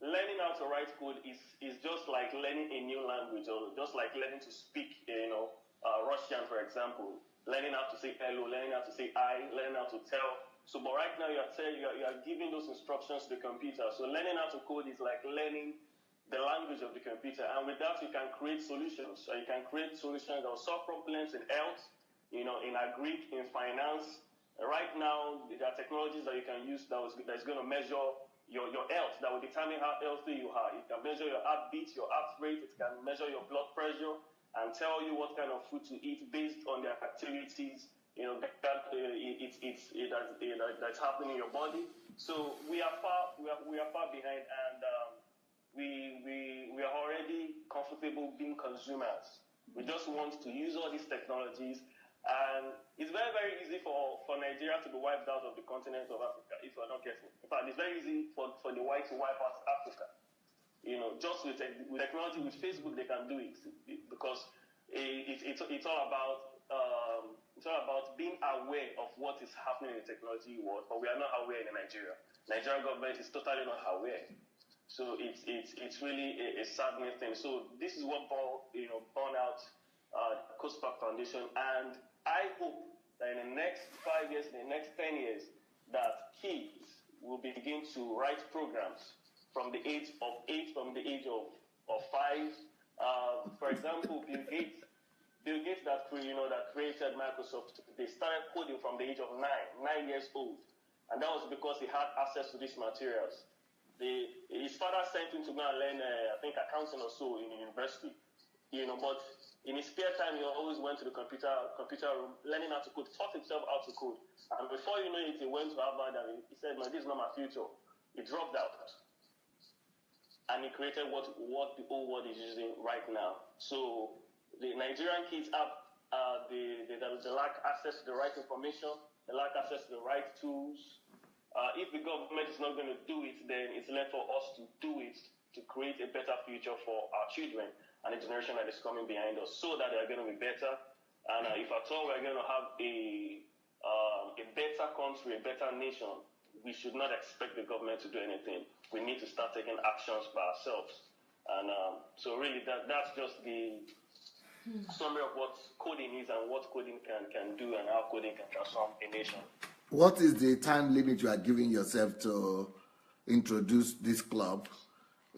learning how to write code is just like learning a new language, or just like learning to speak, Russian, for example, learning how to say hello, learning how to say I, learning how to tell. So, but right now you are giving those instructions to the computer. So learning how to code is like learning the language of the computer, and with that you can create solutions. So you can create solutions that will solve problems in health, in agri, in finance. Right now, there are technologies that you can use that's going to measure your health, that will determine how healthy you are. It can measure your heartbeat, your heart rate. It can measure your blood pressure and tell you what kind of food to eat based on the activities that's happening in your body. So we are far behind, and we are already comfortable being consumers. We just want to use all these technologies. And it's very, very easy for Nigeria to be wiped out of the continent of Africa if we're not careful. In fact, it's very easy for the whites to wipe out Africa. Just with technology, with Facebook, they can do it because it's all about being aware of what is happening in the technology world. But we are not aware in Nigeria. Nigerian government is totally not aware. So it's really a saddening thing. So this is what born out Coastpark Foundation, and I hope that in the next 5 years, in the next 10 years, that kids will begin to write programs from the age of 8, from the age of 5. For example, Bill Gates that created Microsoft, they started coding from the age of 9 years old, and that was because he had access to these materials. His father sent him to go and learn, I think, accounting or so in university, but in his spare time, he always went to the computer room, learning how to code, taught himself how to code. And before you know it, he went to Harvard and he said, "No, this is not my future." He dropped out. And he created what the whole world is using right now. So the Nigerian kids they lack access to the right information, they lack access to the right tools. If the government is not going to do it, then it's left for us to do it to create a better future for our children and the generation that is coming behind us, so that they are going to be better. And if at all we're going to have a better country, a better nation, we should not expect the government to do anything. We need to start taking actions by ourselves. And so really that's just the summary of what coding is and what coding can do and how coding can transform a nation. What is the time limit you are giving yourself to introduce this club,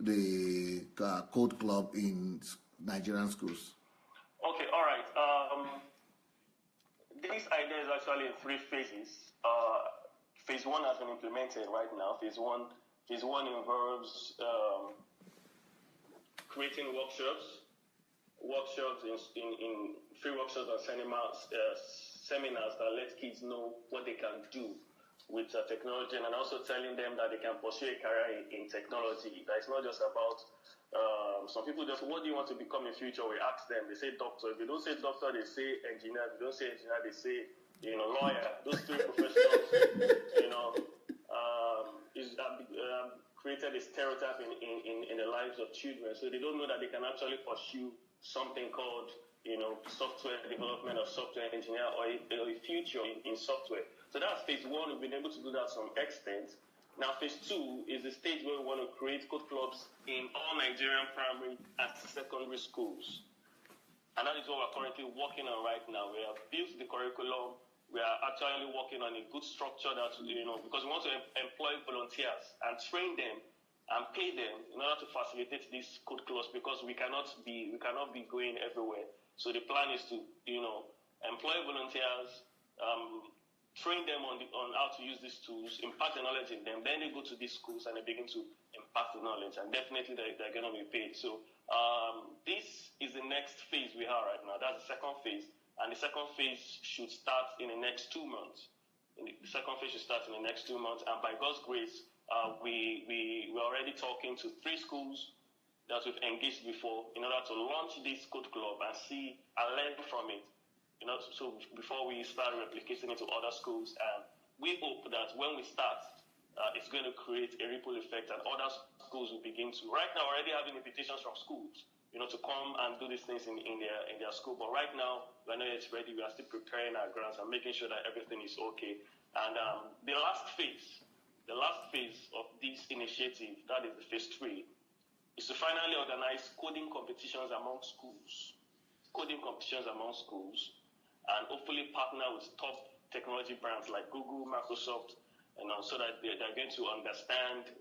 the Code Club in Nigerian schools? Okay, all right. This idea is actually in 3 phases. Phase 1 has been implemented right now. Phase one involves creating workshops in free workshops and seminars that let kids know what they can do with technology, and also telling them that they can pursue a career in technology. That it's not just about some people just, what do you want to become in future? We ask them, they say doctor. If they don't say doctor, they say engineer. If they don't say engineer, they say lawyer. Those 3 professions, is created a stereotype in the lives of children. So they don't know that they can actually pursue something called software development or software engineer or a future in software. So that's phase 1. We've been able to do that to some extent. Now, phase 2 is the stage where we want to create code clubs in all Nigerian primary and secondary schools. And that is what we're currently working on right now. We have built the curriculum. We are actually working on a good structure that, because we want to employ volunteers and train them and pay them in order to facilitate these code clubs, because we cannot be going everywhere. So the plan is to, employ volunteers, train them on how to use these tools, impart the knowledge in them. Then they go to these schools and they begin to impart the knowledge, and definitely they're going to be paid. So this is the next phase we are right now. That's the second phase, and the second phase should start in the next 2 months. And by God's grace, we're already talking to 3 schools that we've engaged before in order to launch this code club and see and learn from it. So before we start replicating it to other schools, and we hope that when we start, it's going to create a ripple effect, and other schools will begin to. Right now, already having invitations from schools, to come and do these things in their school. But right now, we're not yet ready. We are still preparing our grants and making sure that everything is okay. And the last phase of this initiative, that is the phase 3, is to finally organize coding competitions among schools. coding competitions among schools, and hopefully partner with top technology brands like Google, Microsoft, so that they're going to understand,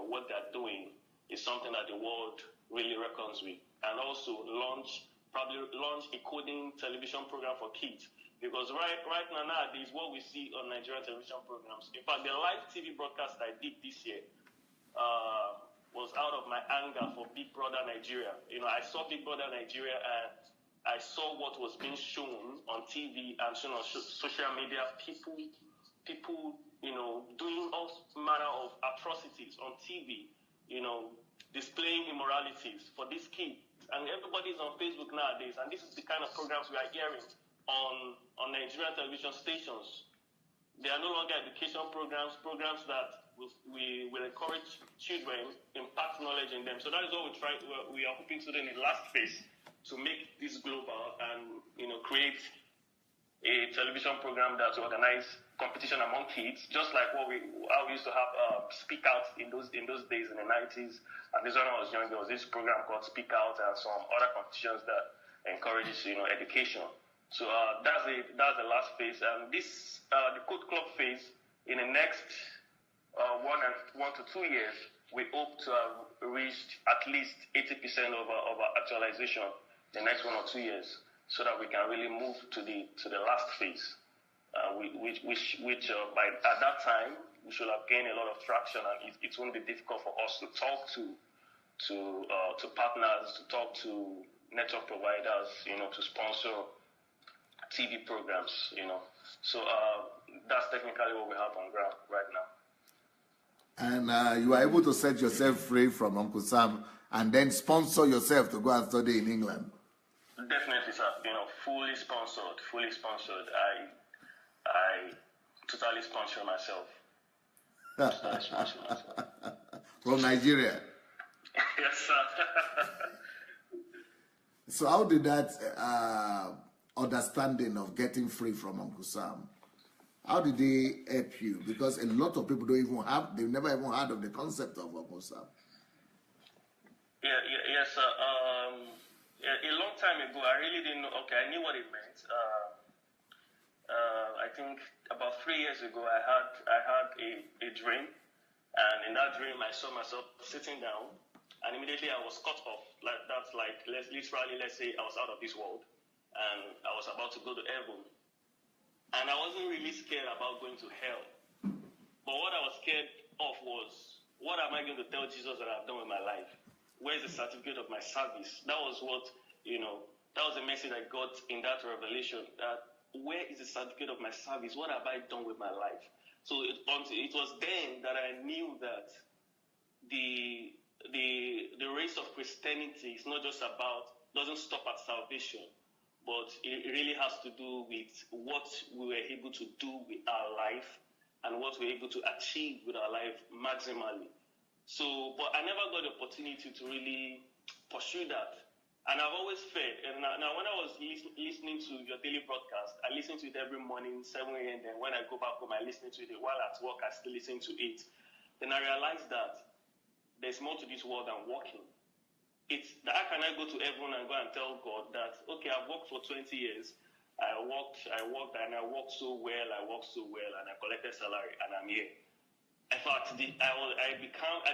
what they're doing is something that the world really reckons with, and also probably launch a coding television program for kids. Because right now, nowadays, what we see on Nigerian television programs, in fact, the live TV broadcast I did this year was out of my anger for Big Brother Nigeria. I saw Big Brother Nigeria and I saw what was being shown on TV and shown on social media. People, doing all manner of atrocities on TV, displaying immoralities for these kids. And everybody's on Facebook nowadays, and this is the kind of programs we are hearing on Nigerian television stations. They are no longer education programs that we will encourage children, impact knowledge in them. So that is what we are hoping to do in the last phase, to make this global and create a television program that will organize competition among kids, just like how we used to have Speak Out in those days in the 90s. And this when I was young, there was this program called Speak Out and some other competitions that encourages education. So that's the last phase, and this the Code Club phase in the next 1 to 2 years, we hope to have reached at least 80% of our actualization the next 1 or 2 years, so that we can really move to the last phase, which by at that time we should have gained a lot of traction, and it won't be difficult for us to talk to partners, to talk to network providers, to sponsor TV programs, So that's technically what we have on ground right now. And you are able to set yourself free from Uncle Sam and then sponsor yourself to go and study in England. Definitely, sir. Fully sponsored. I totally sponsor myself. From Nigeria. Yes, sir. So how did that understanding of getting free from Uncle Sam, how did they help you? Because a lot of people they've never even heard of the concept of Uncle Sam. Yes, sir. A long time ago, I really didn't know. Okay, I knew what it meant. I think about 3 years ago, I had a dream, and in that dream, I saw myself sitting down, and immediately I was cut off. Let's say I was out of this world, and I was about to go to heaven. And I wasn't really scared about going to hell. But what I was scared of was, what am I going to tell Jesus that I've done with my life? Where's the certificate of my service? That was what, that was the message I got in that revelation, that where is the certificate of my service? What have I done with my life? So it was then that I knew that the race of Christianity is not just doesn't stop at salvation, but it really has to do with what we were able to do with our life and what we were able to achieve with our life maximally. So, but I never got the opportunity to really pursue that. And I've always felt, and now when I was listening to your daily broadcast, I listen to it every morning, 7 a.m., then when I go back home, I listen to it. While at work, I still listen to it. Then I realized that there's more to this world than working. It's that how can I go to heaven and go and tell God that, okay, I've worked for 20 years, I worked and I worked so well, and I collected salary, and I'm here. In fact, I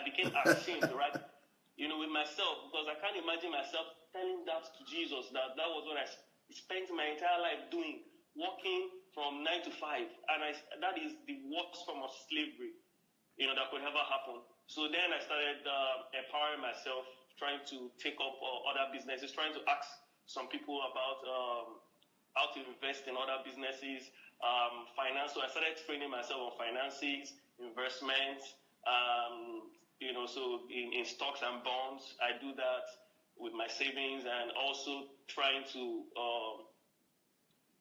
became ashamed, right? With myself, because I can't imagine myself telling that to Jesus, that was what I spent my entire life doing, working from 9 to 5, and that is the worst form of slavery, that could ever happen. So then I started empowering myself, trying to take up other businesses, trying to ask some people about how to invest in other businesses, finance. So I started training myself on finances, investments, so in stocks and bonds. I do that with my savings, and also trying to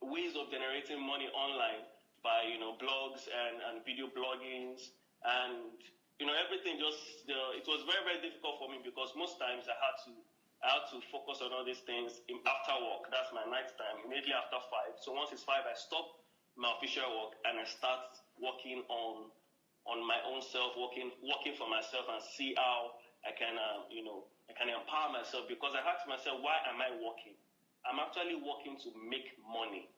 ways of generating money online by blogs and video bloggings, and everything it was very, very difficult for me, because most times I had to focus on all these things after work. That's my night time, immediately after 5. So once it's 5, I stop my official work and I start working on my own self, working for myself, and see how I can empower myself. Because I asked myself, why am I working? I'm actually working to make money.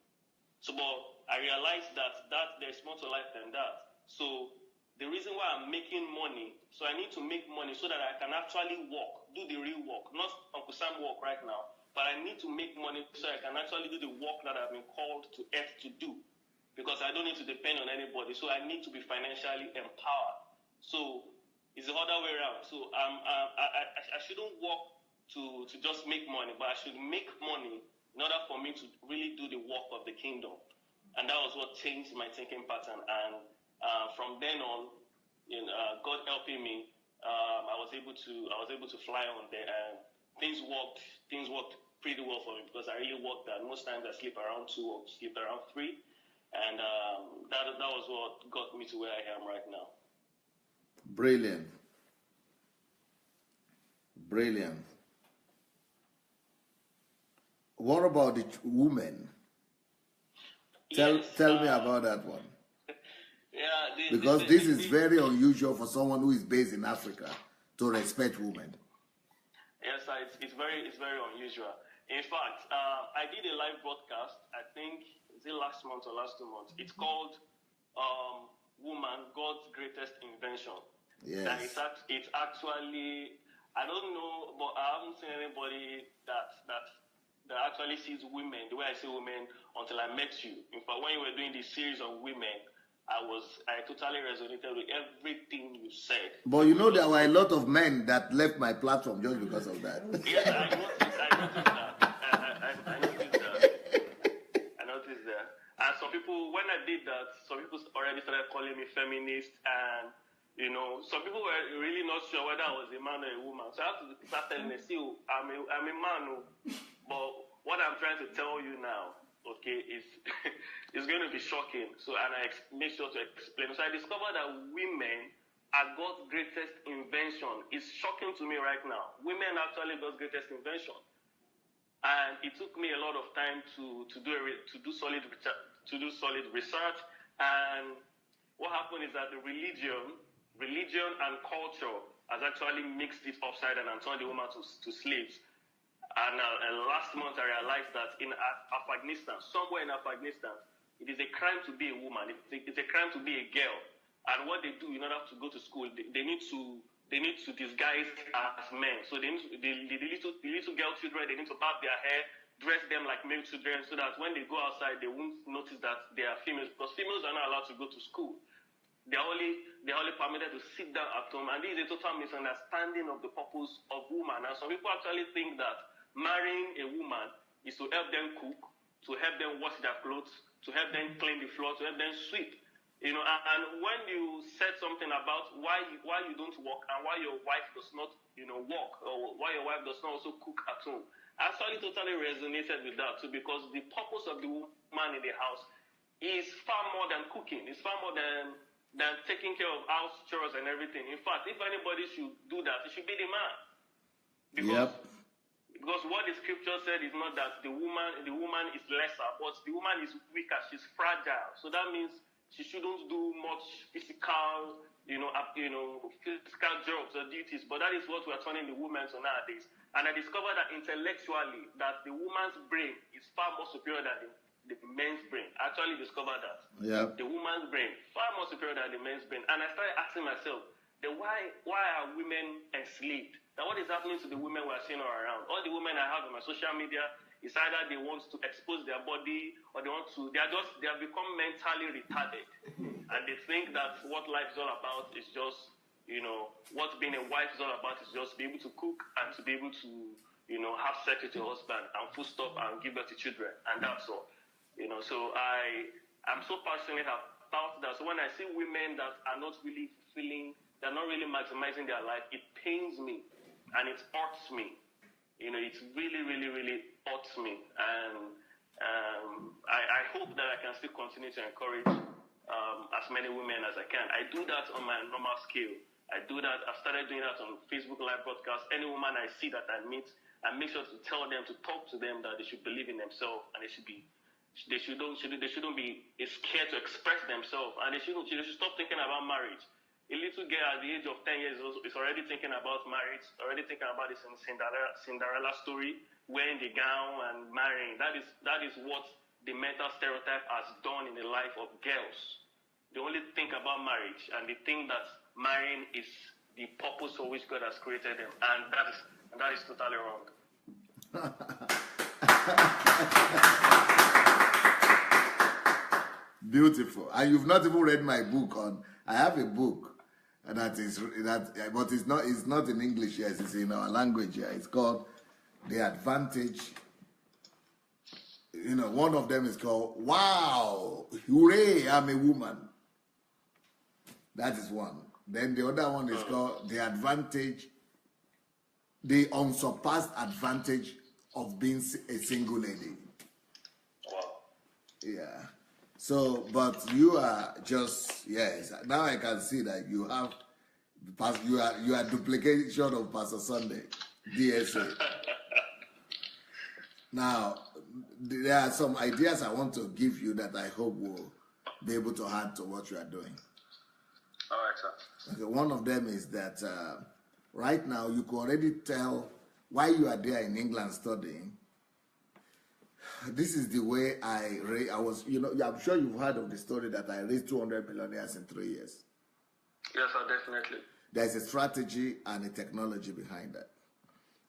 So, but I realized that there's more to life than that. So the reason why I'm making money, so I need to make money so that I can actually work, do the real work, not Uncle Sam work right now, but I need to make money so I can actually do the work that I've been called to earth to do, because I don't need to depend on anybody. So I need to be financially empowered. So it's the other way around. So I shouldn't work to just make money, but I should make money in order for me to really do the work of the kingdom. And that was what changed my thinking pattern. And from then on, God helping me, I was able to fly on there, and things worked pretty well for me, because I really worked that. Most times I sleep around 2 or sleep around 3, and that was what got me to where I am right now. Brilliant. Brilliant. What about the women? Tell me about that one. Yeah, because this is very unusual for someone who is based in Africa to respect women. Yes, it's very unusual. In fact, I did a live broadcast, I think, is it last month or last 2 months? It's called Woman, God's Greatest Invention. Yes. And it's actually, I don't know, but I haven't seen anybody that actually sees women the way I see women until I met you. In fact, when you were doing this series on women, I totally resonated with everything you said. But you know, there were a lot of men that left my platform just because of that. Yes, I noticed that. I noticed that. And some people, when I did that, some people already started calling me feminist, and some people were really not sure whether I was a man or a woman. So I have to start telling them, see, I'm a man, but what I'm trying to tell you now, okay, is it's going to be shocking. So, and I make sure to explain. So I discovered that women are God's greatest invention. It's shocking to me right now. Women are actually God's greatest invention. And it took me a lot of time to do solid research. And what happened is that the religion and culture has actually mixed it upside down and turned the woman to slaves. And last month I realized that in Afghanistan, somewhere in Afghanistan, it is a crime to be a woman. It's a crime to be a girl. And what they do in order to go to school, they need to disguise as men. So the little girl children, they need to barb their hair, dress them like male children, so that when they go outside, they won't notice that they are females, because females are not allowed to go to school. They're only permitted to sit down at home. And this is a total misunderstanding of the purpose of woman. And some people actually think that marrying a woman is to help them cook, to help them wash their clothes, to help them clean the floor, to help them sweep. And when you said something about why you don't work and why your wife does not work, or why your wife does not also cook at home, I actually totally resonated with that too, because the purpose of the woman in the house is far more than cooking. It's far more than taking care of house chores and everything. In fact, if anybody should do that, it should be the man. Because what the scripture said is not that the woman is lesser, but the woman is weaker, she's fragile. So that means she shouldn't do much physical jobs or duties. But that is what we're turning the women to nowadays. And I discovered that intellectually, that the woman's brain is far more superior than the men's brain. I actually discovered that. Yeah. The woman's brain, far more superior than the men's brain. And I started asking myself, then why are women enslaved? Now, what is happening to the women we're seeing all around? All the women I have on my social media, it's either they want to expose their body, or they have become mentally retarded. And they think that what life is all about is just, what being a wife is all about is just be able to cook and to be able to, have sex with your husband and full stop and give birth to children. And that's all. So I'm so passionate about that. So when I see women that are not really fulfilling, they're not really maximizing their life, it pains me and it hurts me. It really, really, really hurts me. And I hope that I can still continue to encourage as many women as I can. I do that on my normal scale. I do that. I've started doing that on Facebook live broadcast. Any woman I see that I meet, I make sure to tell them, to talk to them, that they should believe in themselves, and they shouldn't be scared to express themselves, and they should stop thinking about marriage. A little girl at the age of 10 years is already thinking about marriage, already thinking about this Cinderella story, wearing the gown and marrying. That is what the mental stereotype has done in the life of girls. They only think about marriage, and they think that marrying is the purpose for which God has created them, and that is totally wrong. Beautiful. And you've not even read my book on. I have a book but it's not in English. Yes, it's in our language. Yeah, it's called The Advantage. One of them is called "Wow, Hooray, I'm a Woman." That is one. Then the other one is called The Advantage, the Unsurpassed Advantage of Being a Single Lady. Wow. Yeah. So, but you are just, yes, now I can see that you are duplication of Pastor Sunday, DSA. Now, there are some ideas I want to give you that I hope will be able to add to what you are doing. All right, sir. Okay, one of them is that right now you can already tell why you are there in England studying. This is the way I was, I'm sure you've heard of the story that I raised 200 millionaires in 3 years. Yes, sir, definitely. There's a strategy and a technology behind that.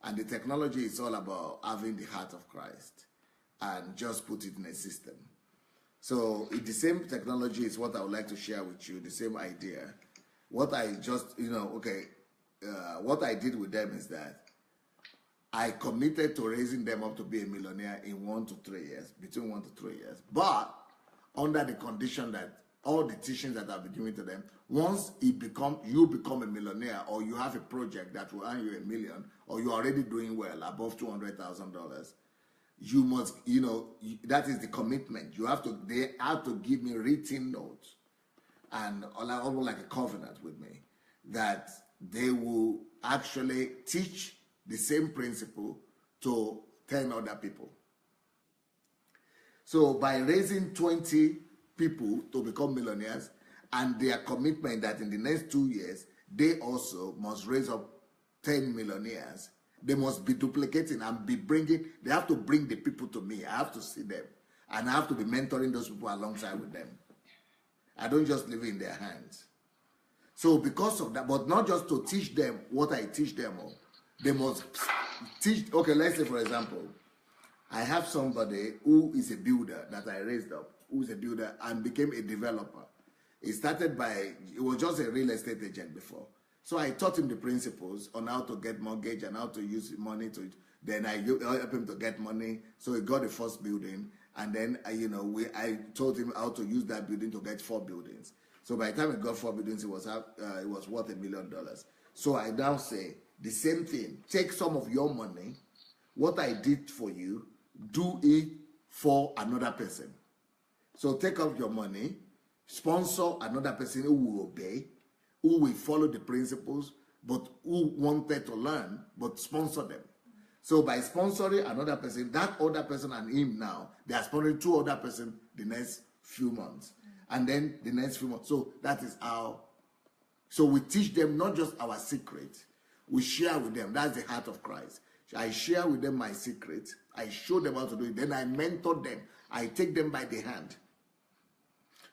And the technology is all about having the heart of Christ and just put it in a system. So the same technology is what I would like to share with you, the same idea. What I just, what I did with them is that I committed to raising them up to be a millionaire in 1 to 3 years, between 1 to 3 years. But under the condition that all the teachings that I've been giving to them, once you become a millionaire, or you have a project that will earn you $1 million, or you're already doing well, above $200,000, you must, that is the commitment. They have to give me written notes and almost like a covenant with me that they will actually teach the same principle to 10 other people. So by raising 20 people to become millionaires, and their commitment that in the next 2 years, they also must raise up 10 millionaires, they must be duplicating and they have to bring the people to me. I have to see them. And I have to be mentoring those people alongside with them. I don't just leave it in their hands. So because of that, but not just to teach them what I teach them all, they must teach. Okay, let's say, for example, I have somebody who is a builder that I raised up, who is a builder and became a developer. He was just a real estate agent before. So I taught him the principles on how to get mortgage and how to use money then I helped him to get money. So he got the first building. And then, I taught him how to use that building to get 4 buildings. So by the time he got 4 buildings, it was worth $1 million. So I now say, the same thing. Take some of your money, what I did for you, do it for another person. So take out your money, sponsor another person who will obey, who will follow the principles, but who wanted to learn, but sponsor them. So by sponsoring another person, that other person and him now, they are sponsoring 2 other persons the next few months. And then the next few months. So that is how. So we teach them not just our secret. We share with them. That's the heart of Christ. I share with them my secret. I show them how to do it. Then I mentor them. I take them by the hand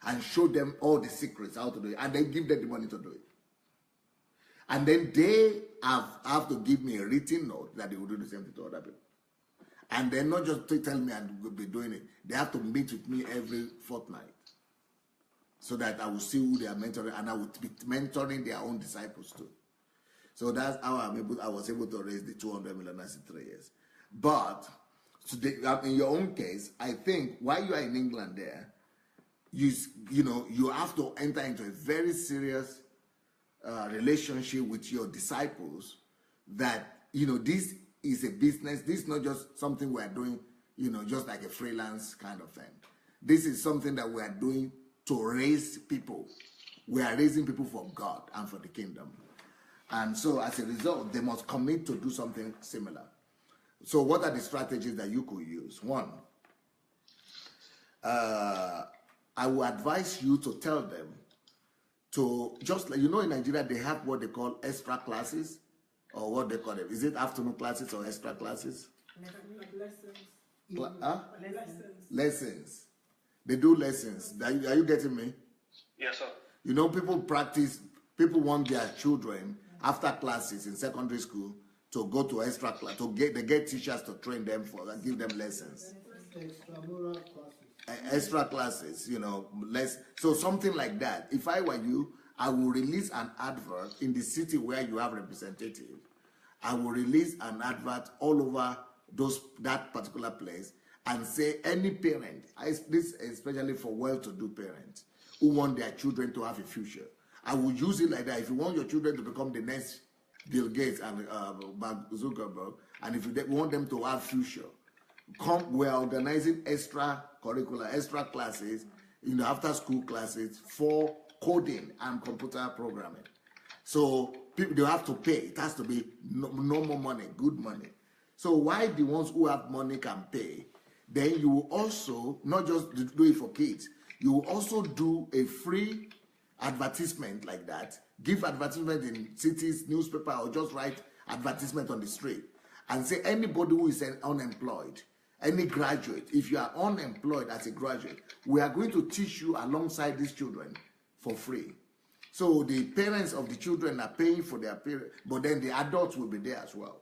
and show them all the secrets, how to do it. And then give them the money to do it. And then they have to give me a written note that they will do the same thing to other people. And then not just to tell me and be doing it. They have to meet with me every fortnight so that I will see who they are mentoring, and I will be mentoring their own disciples too. So that's how I was able to raise the 200 million in 3 years. But in your own case, I think while you are in England there, you have to enter into a very serious relationship with your disciples that, this is a business. This is not just something we are doing, just like a freelance kind of thing. This is something that we are doing to raise people. We are raising people for God and for the kingdom. And so as a result, they must commit to do something similar. So what are the strategies that you could use? One, I will advise you to tell them to, just like, in Nigeria, they have what they call extra classes, or what they call it. Is it afternoon classes or extra classes? Lessons. They do lessons. Are you getting me? Yes, sir. People want their children after classes in secondary school to go to extra class, they get teachers to train them give them lessons. Extra classes, so something like that. If I were you, I will release an advert in the city where you have representative. I will release an advert all over that particular place and say any parent, this especially for well-to-do parents who want their children to have a future. I will use it like that. If you want your children to become the next Bill Gates and Mark Zuckerberg, and if you want them to have future, we're organizing extra curricular, extra classes, after school classes for coding and computer programming. So people, they have to pay. It has to be no more money, good money. So why the ones who have money can pay, then you will also not just do it for kids, you will also do a free advertisement like that, give advertisement in cities, newspaper, or just write advertisement on the street and say anybody who is unemployed, any graduate, if you are unemployed as a graduate, we are going to teach you alongside these children for free. So the parents of the children are paying for their parents, but then the adults will be there as well.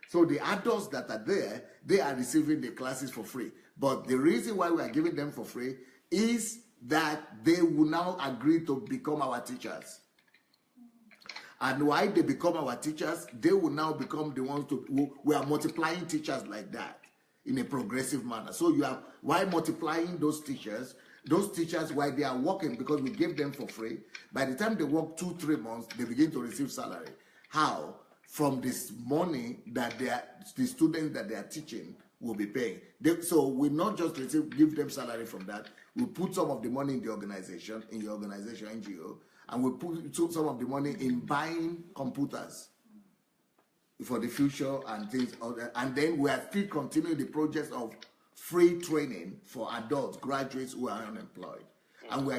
So the adults that are there, they are receiving the classes for free. But the reason why we are giving them for free is that they will now agree to become our teachers. And why they become our teachers, they will now become the ones we are multiplying teachers like that in a progressive manner. So why multiplying those teachers while they are working, because we give them for free. By the time they work 2-3 months, they begin to receive salary. How? From this money that the students that they are teaching will be paying. So we not just give them salary from that. We put some of the money in your organization, NGO, and we put some of the money in buying computers for the future and things. And then we are still continuing the project of free training for adults, graduates who are unemployed. And we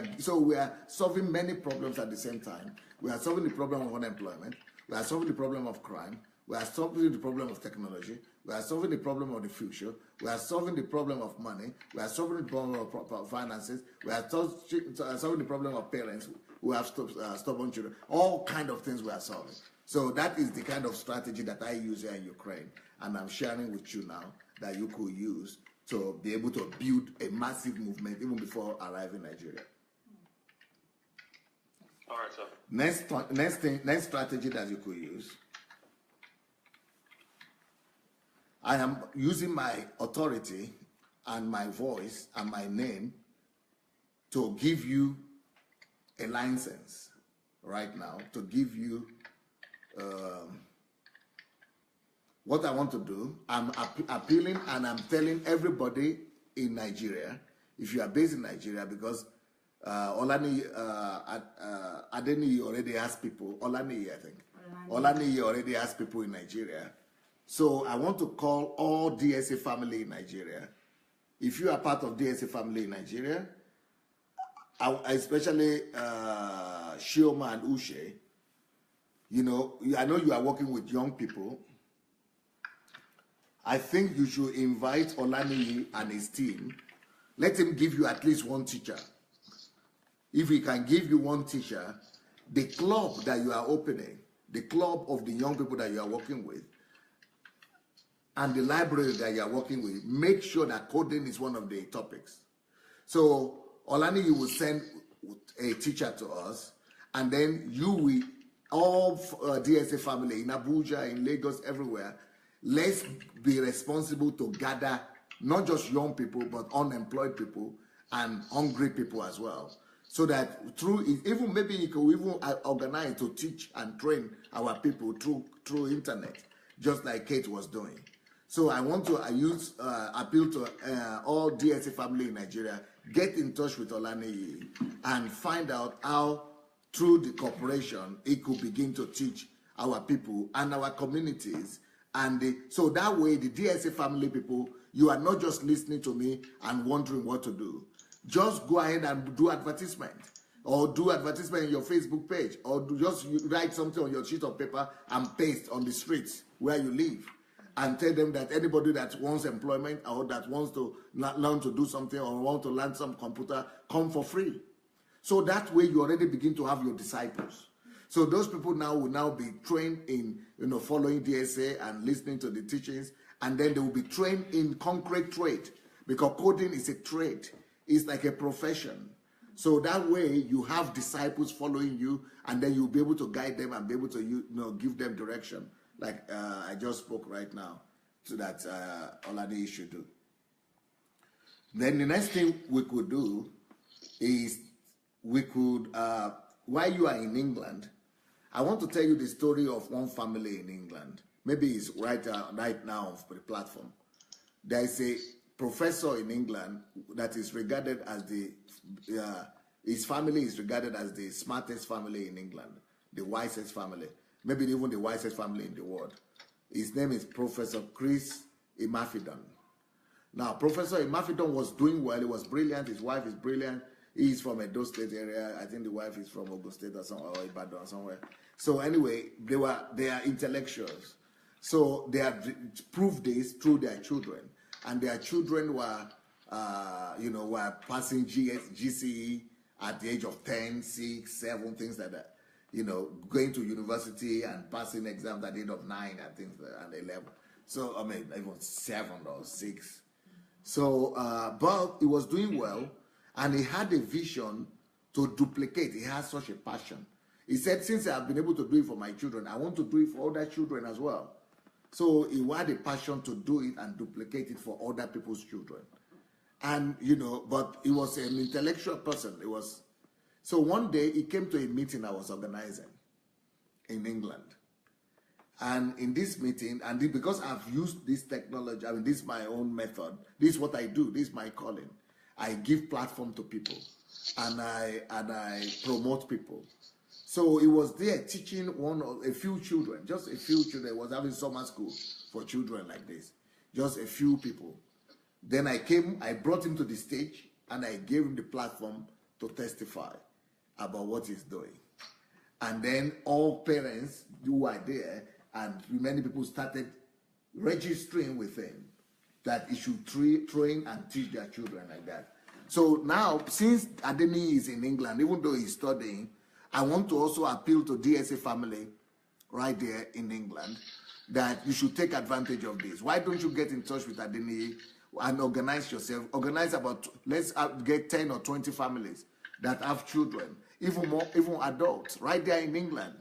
are solving many problems at the same time. We are solving the problem of unemployment. We are solving the problem of crime. We are solving the problem of technology. We are solving the problem of the future. We are solving the problem of money. We are solving the problem of finances. We are solving the problem of parents who have stubborn children. All kind of things we are solving. So that is the kind of strategy that I use here in Ukraine, and I'm sharing with you now that you could use to be able to build a massive movement even before arriving in Nigeria. All right, sir. Next strategy that you could use. I am using my authority and my voice and my name to give you a license right now, to give you what I want to do. I'm appealing and I'm telling everybody in Nigeria, if you are based in Nigeria, because Olaniyi already has people, Olaniyi, I think. Olaniyi already has people in Nigeria. So I want to call all DSA family in Nigeria. If you are part of DSA family in Nigeria, especially Shioma and Ushe, I know you are working with young people. I think you should invite Olaniyi and his team. Let him give you at least one teacher. If he can give you one teacher, the club that you are opening, the club of the young people that you are working with, and the library that you are working with, make sure that coding is one of the topics. So Olaniyi will send a teacher to us, and then you will, all DSA family in Abuja, in Lagos, everywhere, let's be responsible to gather not just young people, but unemployed people and hungry people as well. So that through it, even maybe you could even organize to teach and train our people through internet, just like Kate was doing. So I want to appeal to all DSA family in Nigeria, get in touch with Olaniyi and find out how through the corporation it could begin to teach our people and our communities. And so that way the DSA family people, you are not just listening to me and wondering what to do. Just go ahead and do advertisement. or do advertisement in your Facebook page, or just write something on your sheet of paper and paste on the streets where you live, and tell them that anybody that wants employment or that wants to learn to do something or want to learn some computer, come for free. So that way you already begin to have your disciples. So those people now will now be trained in, following DSA and listening to the teachings, and then they will be trained in concrete trade, because coding is a trade. It's like a profession. So that way you have disciples following you, and then you'll be able to guide them and be able to give them direction, like I just spoke right now, so that Olaniyi should do. Then the next thing we could do is we could, while you are in England, I want to tell you the story of one family in England. Maybe it's right now on the platform. There is a professor in England that is regarded as his family is regarded as the smartest family in England, the wisest family, maybe even the wisest family in the world. His name is Professor Chris Imafidon. Now, Professor Imafidon was doing well. He was brilliant. His wife is brilliant. He's from Edo State area. I think the wife is from Ogun State or Ibadan or somewhere. So anyway, they are intellectuals. So they have proved this through their children, and their children were passing GCE at the age of 10, 6, 7, things like that. Going to university and passing exams at the age of 9 and things like that, and 11. So I mean, even 7 or 6. So, but he was doing well. And he had a vision to duplicate. He has such a passion. He said, since I have been able to do it for my children, I want to do it for other children as well. So he had a passion to do it and duplicate it for other people's children. And, but he was an intellectual person. So one day he came to a meeting I was organizing in England. And in this meeting, and because I've used this technology, I mean, this is my own method. This is what I do. This is my calling. I give platform to people, and I promote people. So he was there teaching a few children, just a few children. He was having summer school for children like this, just a few people. Then I brought him to the stage, and I gave him the platform to testify about what he's doing. And then all parents who are there, and many people started registering with him that he should train and teach their children like that. So now, since Ayeni is in England, even though he's studying, I want to also appeal to DSA family right there in England that you should take advantage of this. Why don't you get in touch with Ayeni and organize yourself? Organize let's get 10 or 20 families that have children, even more, even adults, right there in England.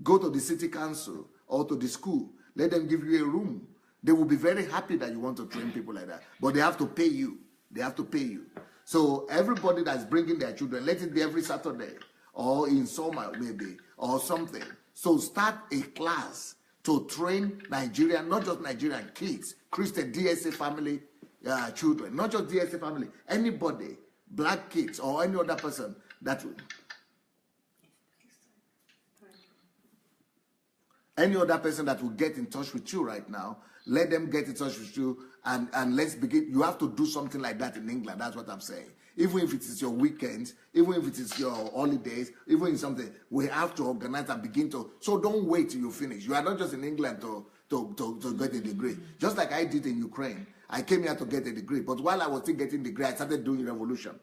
Go to the city council or to the school. Let them give you a room. They will be very happy that you want to train people like that. But they have to pay you. They have to pay you. So everybody that's bringing their children, let it be every Saturday or in summer maybe or something. So start a class to train Nigerian, not just Nigerian kids, Christian DSA family children, not just DSA family, anybody, black kids or any other person that will. Any other person that will get in touch with you right now, let them get in touch with you and let's begin. You have to do something like that in England. That's what I'm saying. Even if it is your weekends, even if it is your holidays, even in something, we have to organize and begin to. So don't wait till you finish. You are not just in England to get a degree. Just like I did in Ukraine. I came here to get a degree. But while I was still getting a degree, I started doing revolution.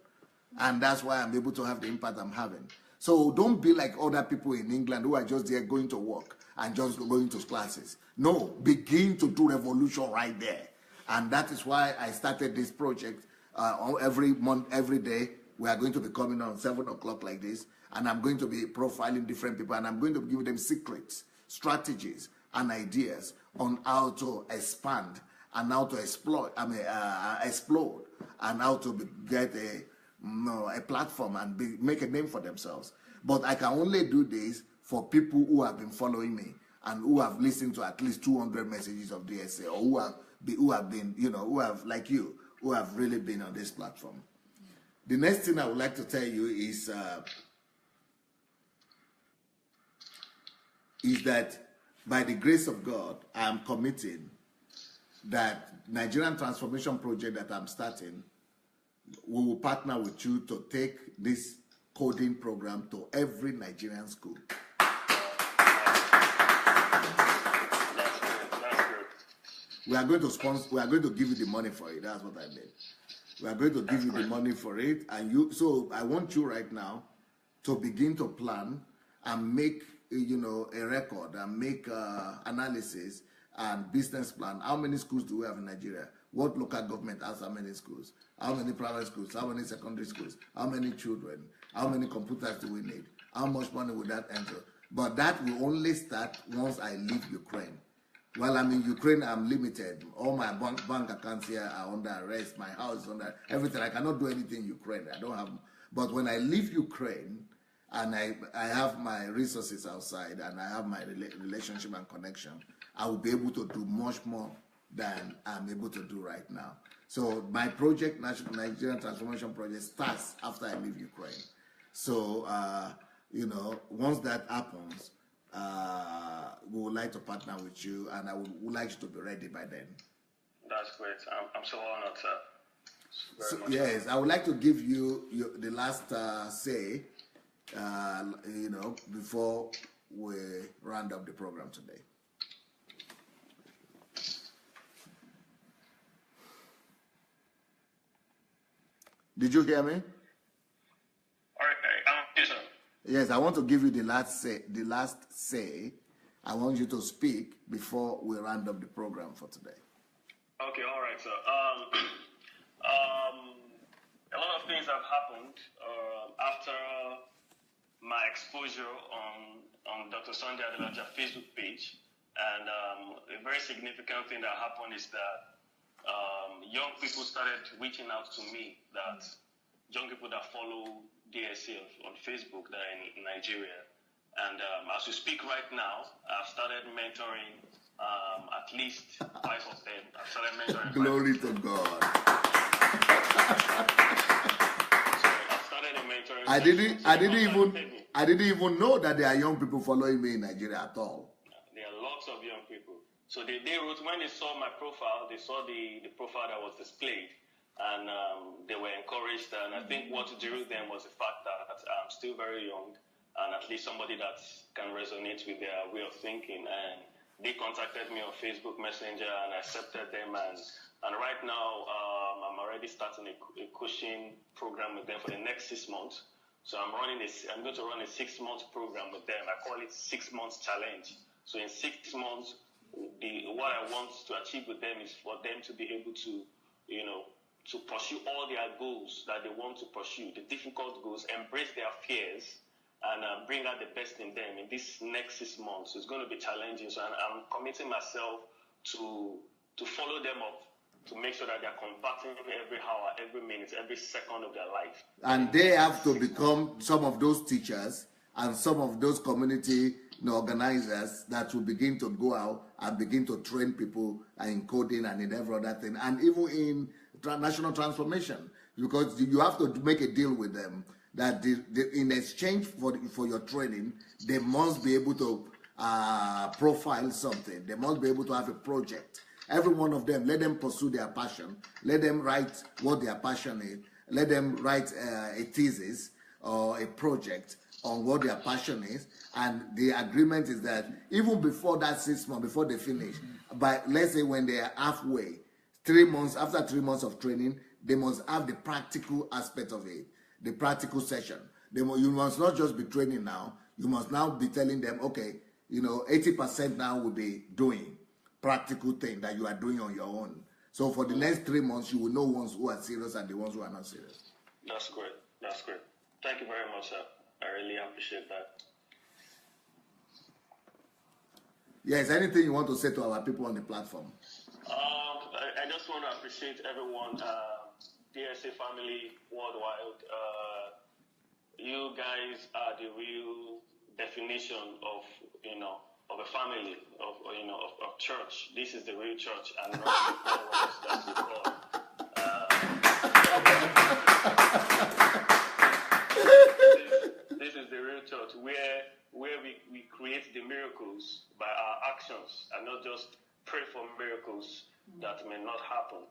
And that's why I'm able to have the impact I'm having. So don't be like other people in England who are just there going to work and just going to classes. No, begin to do revolution right there. And that is why I started this project every month, every day. We are going to be coming on 7 o'clock like this. And I'm going to be profiling different people. And I'm going to give them secrets, strategies, and ideas on how to expand and how to explode, and how to get a platform and make a name for themselves. But I can only do this for people who have been following me and who have listened to at least 200 messages of DSA, or who have been, who have, like you, who have really been on this platform. The next thing I would like to tell you is that by the grace of God, I am committing that Nigerian transformation project that I'm starting, we will partner with you to take this coding program to every Nigerian school. We are going to sponsor. We are going to give you the money for it. That's what I mean. We are going to give you the money for it, and you. So I want you right now to begin to plan and make a record and make analysis and business plan. How many schools do we have in Nigeria? What local government has how many schools? How many private schools? How many secondary schools? How many children? How many computers do we need? How much money would that enter? But that will only start once I leave Ukraine. While I'm in Ukraine, I'm limited. All my bank accounts here are under arrest. My house is under everything. I cannot do anything in Ukraine. I don't have. But when I leave Ukraine, and I have my resources outside, and I have my relationship and connection, I will be able to do much more than I'm able to do right now. So my project, Nigerian Transformation Project, starts after I leave Ukraine. So, once that happens, we would like to partner with you, and I would like you to be ready by then. That's great. I'm so honored, sir. Yes, I would like to give you the last say, before we round up the program today. Did you hear me? All right, I'm here, sir. Yes, I want to give you the last say. I want you to speak before we round up the program for today. Okay, all right, sir. A lot of things have happened after my exposure on Dr. Sunday Adelaja Facebook page, and a very significant thing that happened is that young people started reaching out to me, that young people that follow DSA on Facebook that are in Nigeria. And as we speak right now, I've started mentoring at least 5 of them. I've started mentoring. Glory to God. I've started mentoring. I didn't even know that there are young people following me in Nigeria at all. There are lots of young people. So they wrote, when they saw my profile, they saw the profile that was displayed, and they were encouraged. And I think what drew them was the fact that I'm still very young, and at least somebody that can resonate with their way of thinking. And they contacted me on Facebook Messenger, and I accepted them. And right now, I'm already starting a coaching program with them for the next 6 months. So I'm going to run a 6-month program with them. I call it 6 months challenge. So in 6 months, what I want to achieve with them is for them to be able to, to pursue all their goals that they want to pursue, the difficult goals, embrace their fears, and bring out the best in them in this next 6 months. It's going to be challenging. So I'm committing myself to follow them up, to make sure that they're converting every hour, every minute, every second of their life. And they have to become some of those teachers and some of those community organizers that will begin to go out and begin to train people in coding and in every other thing, and even in national transformation, because you have to make a deal with them that in exchange for your training, they must be able to profile something. They must be able to have a project. Every one of them, let them pursue their passion. Let them write what their passion is. Let them write a thesis or a project on what their passion is. And the agreement is that even before that 6 months, before they finish, by let's say when they are halfway, 3 months, after 3 months of training, they must have the practical aspect of it, the practical session. You must not just be training now. You must now be telling them, okay, 80% now will be doing practical thing that you are doing on your own. So for the next 3 months, you will know ones who are serious and the ones who are not serious. That's great. That's great. Thank you very much, sir. I really appreciate that. Yes, anything you want to say to our people on the platform? I just want to appreciate everyone, DSA family worldwide. You guys are the real definition of a family, of church. This is the real church, and not the ones that we call. This is the real church where we create the miracles by our actions, and not just pray for miracles that may not happen.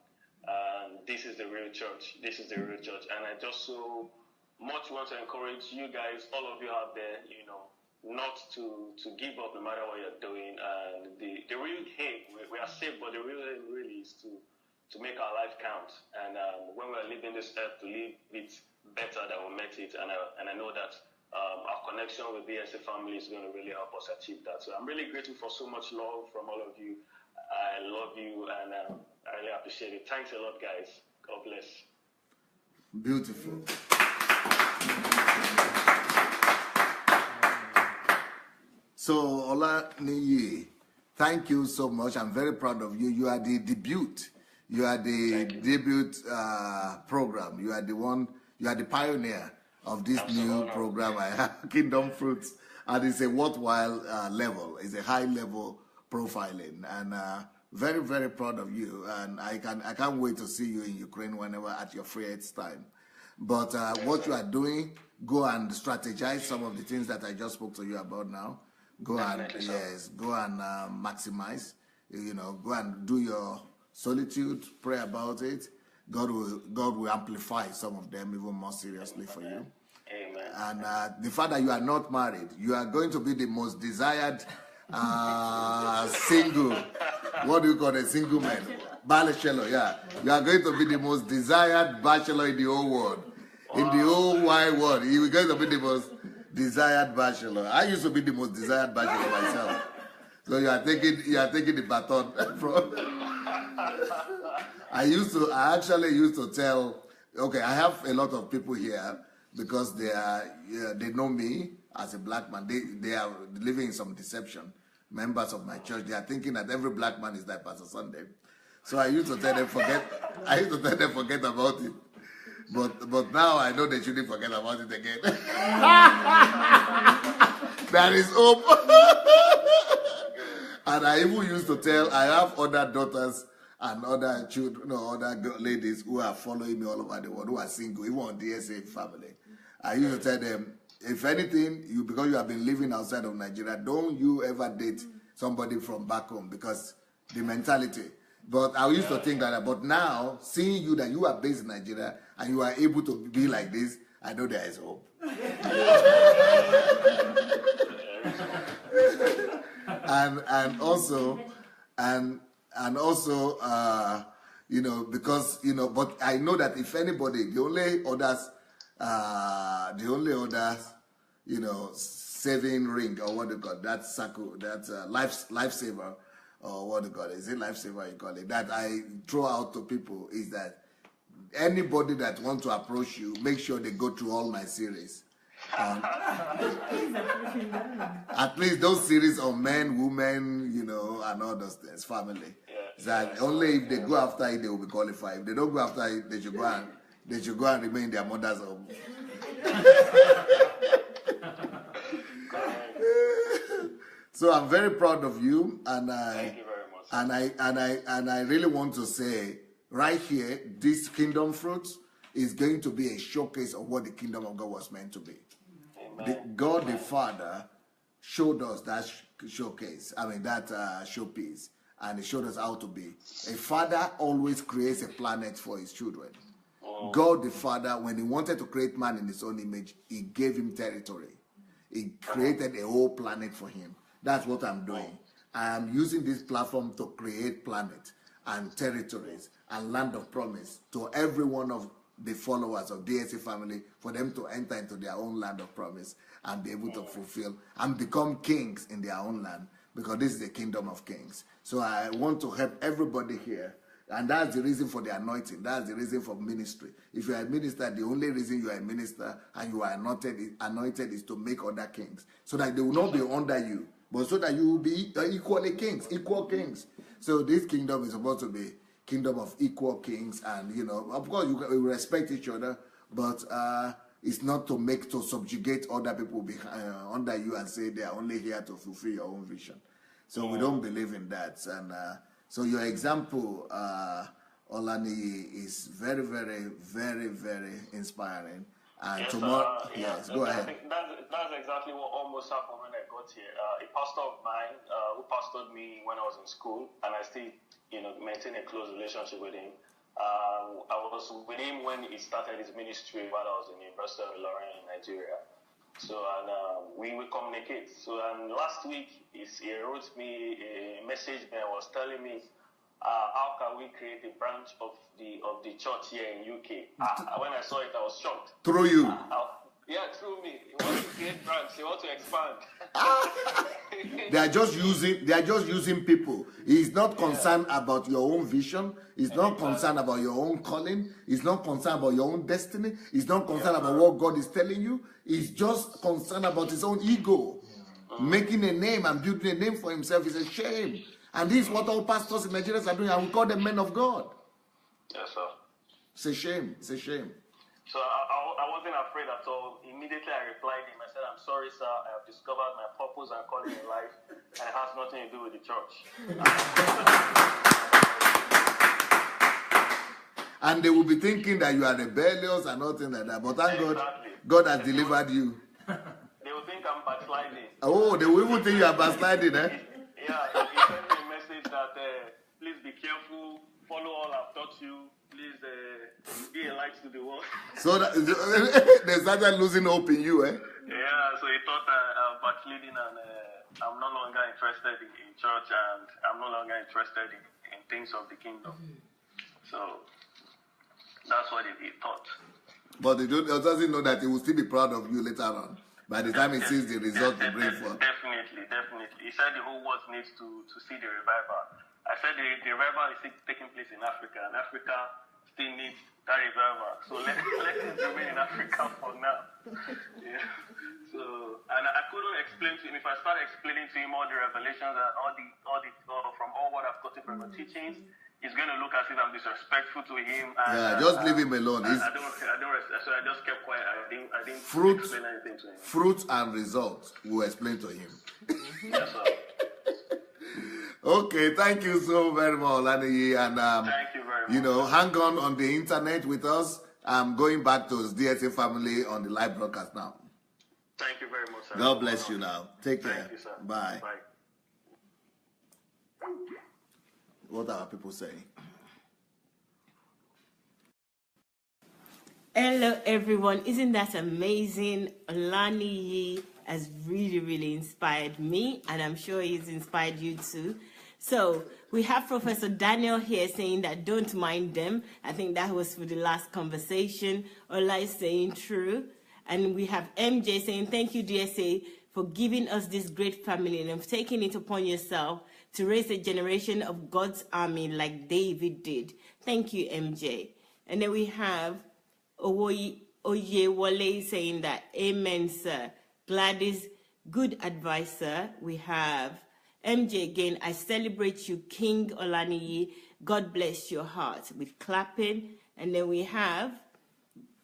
This is the real church. This is the real church, and I just so much want to encourage you guys, all of you out there, not to give up no matter what you're doing. And the real aim, we are safe, but the real aim really is to make our life count. And when we're leaving this earth, to live it better than we met it. And I know that our connection with the DSA family is going to really help us achieve that. So I'm really grateful for so much love from all of you. I love you, and I really appreciate it. Thanks a lot, guys. God bless. Beautiful. So, Olaniyi, thank you so much. I'm very proud of you. You are the debut. You are the debut program. You are the one. You are the pioneer of this new program. I have Kingdom Fruits, and it's a worthwhile level. It's a high level profiling, and very, very proud of you. And I can't wait to see you in Ukraine whenever at your freest time. But what you are doing, go and strategize some of the things that I just spoke to you about now. Go and maximize. Go and do your solitude, pray about it. God will amplify some of them even more seriously for you. Amen. And the fact that you are not married, you are going to be the most desired single. What do you call a single man? Bachelor, yeah. You are going to be the most desired bachelor in the whole world. In the whole wide world, you are going to be the most desired bachelor. I used to be the most desired bachelor myself. So you are taking the baton from. I actually used to tell. Okay, I have a lot of people here because they know me as a black man. They are living in some deception. Members of my church, they are thinking that every black man is like Pastor Sunday. So I used to tell them forget about it. But now I know they shouldn't forget about it again. There is hope. And I even used to tell, I have other daughters and other children, other ladies who are following me all over the world, who are single, even on DSA family. I used to tell them, if anything, because you have been living outside of Nigeria, don't you ever date somebody from back home, because the mentality. But I used to think that, but now, seeing you that you are based in Nigeria and you are able to be like this, I know there is hope. and also, because but I know that if anybody, the only others, saving ring, or what they call that circle, that lifesaver, or what they call it, is it lifesaver you call it, that I throw out to people is that anybody that wants to approach you, make sure they go through all my series. At least those series of men, women, and all those things, family. That only if they go after it, they will be qualified. If they don't go after it, they should go and remain in their mother's home. So I'm very proud of you, and Thank you very much. And I really want to say right here, this Kingdom Fruits is going to be a showcase of what the kingdom of God was meant to be. God the Father showed us that showcase. That showpiece, and He showed us how to be. A father always creates a planet for his children. God the Father, when He wanted to create man in His own image, He gave him territory. He created a whole planet for him. That's what I'm doing. I am using this platform to create planet and territories and land of promise to every one of the followers of DSA family, for them to enter into their own land of promise and be able to fulfill and become kings in their own land, because this is the kingdom of kings. So I want to help everybody here. And that's the reason for the anointing. That's the reason for ministry. If you are a minister, the only reason you are a minister and you are anointed is to make other kings, so that they will not be under you, but so that you will be equal kings. So this kingdom is supposed to be kingdom of equal kings, and of course we respect each other, but it's not to subjugate other people under you and say they are only here to fulfill your own vision. So we don't believe in that. And so your example, Olaniyi, is very, very, very, very inspiring. And Yes, tomorrow, yes, go ahead. I think that's exactly what almost happened when I got here. A pastor of mine who pastored me when I was in school, and I still, maintain a close relationship with him. I was with him when he started his ministry while I was in the University of Ilorin in Nigeria. So, and we will communicate. So, and last week, he wrote me a message and was telling me, how can we create a branch of the church here in UK? When I saw it, I was shocked. Through you? Yeah, through me. He wants to create branch. He wants to expand. They are just using people. He's not concerned about your own vision. He's not concerned about your own calling. He's not concerned about your own destiny. He's not concerned about what God is telling you. He's just concerned about his own ego. Making a name and building a name for himself is a shame. And this is what all pastors in Nigeria are doing, and we call them men of God. Yes, sir. It's a shame. It's a shame. So I wasn't afraid at all. Immediately I replied him. I said, I'm sorry, sir. I have discovered my purpose and calling in life, and it has nothing to do with the church. And they will be thinking that you are rebellious and nothing like that. But thank God, God has delivered you. They will think I'm backsliding. Oh, they will even think you are backsliding, eh? Yeah, he sent me a message that please be careful, follow all I've taught you. Please be a light to the world. So that, they started losing hope in you, eh? Yeah, so he thought I'm backsliding and I'm no longer interested in church and I'm no longer interested in things of the kingdom. So that's what he thought. But he doesn't know that he will still be proud of you later on. By the time he sees the result you bring forth. Definitely. He said the whole world needs to see the revival. I said the revival is taking place in Africa, and Africa still needs that revival. So let it remain in Africa for now. Yeah. So, and I couldn't explain to him. If I start explaining to him all the revelations and from all what I've gotten from the teachings, he's going to look as if I'm disrespectful to him. And, yeah, just leave him alone. I don't. So I just kept quiet. I didn't explain anything to him. Fruits and results will explain to him. Yes, sir. Okay, thank you so very much, Olaniyi. And thank you very much. hang on the internet with us. I'm going back to his DSA family on the live broadcast now. Thank you very much, sir. God bless you now. Take care. Thank you, sir. Bye. Bye. What are people saying? Hello, everyone. Isn't that amazing? Olaniyi has really, really inspired me, and I'm sure he's inspired you too. So we have Professor Daniel here saying that don't mind them. I think that was for the last conversation. Ola is saying true. And we have MJ saying, thank you, DSA, for giving us this great family and for taking it upon yourself to raise a generation of God's army like David did. Thank you, MJ. And then we have Oyewole saying that, amen, sir. Gladys, good advice, sir. We have MJ again, I celebrate you, King Olaniyi. God bless your heart, with clapping. And then we have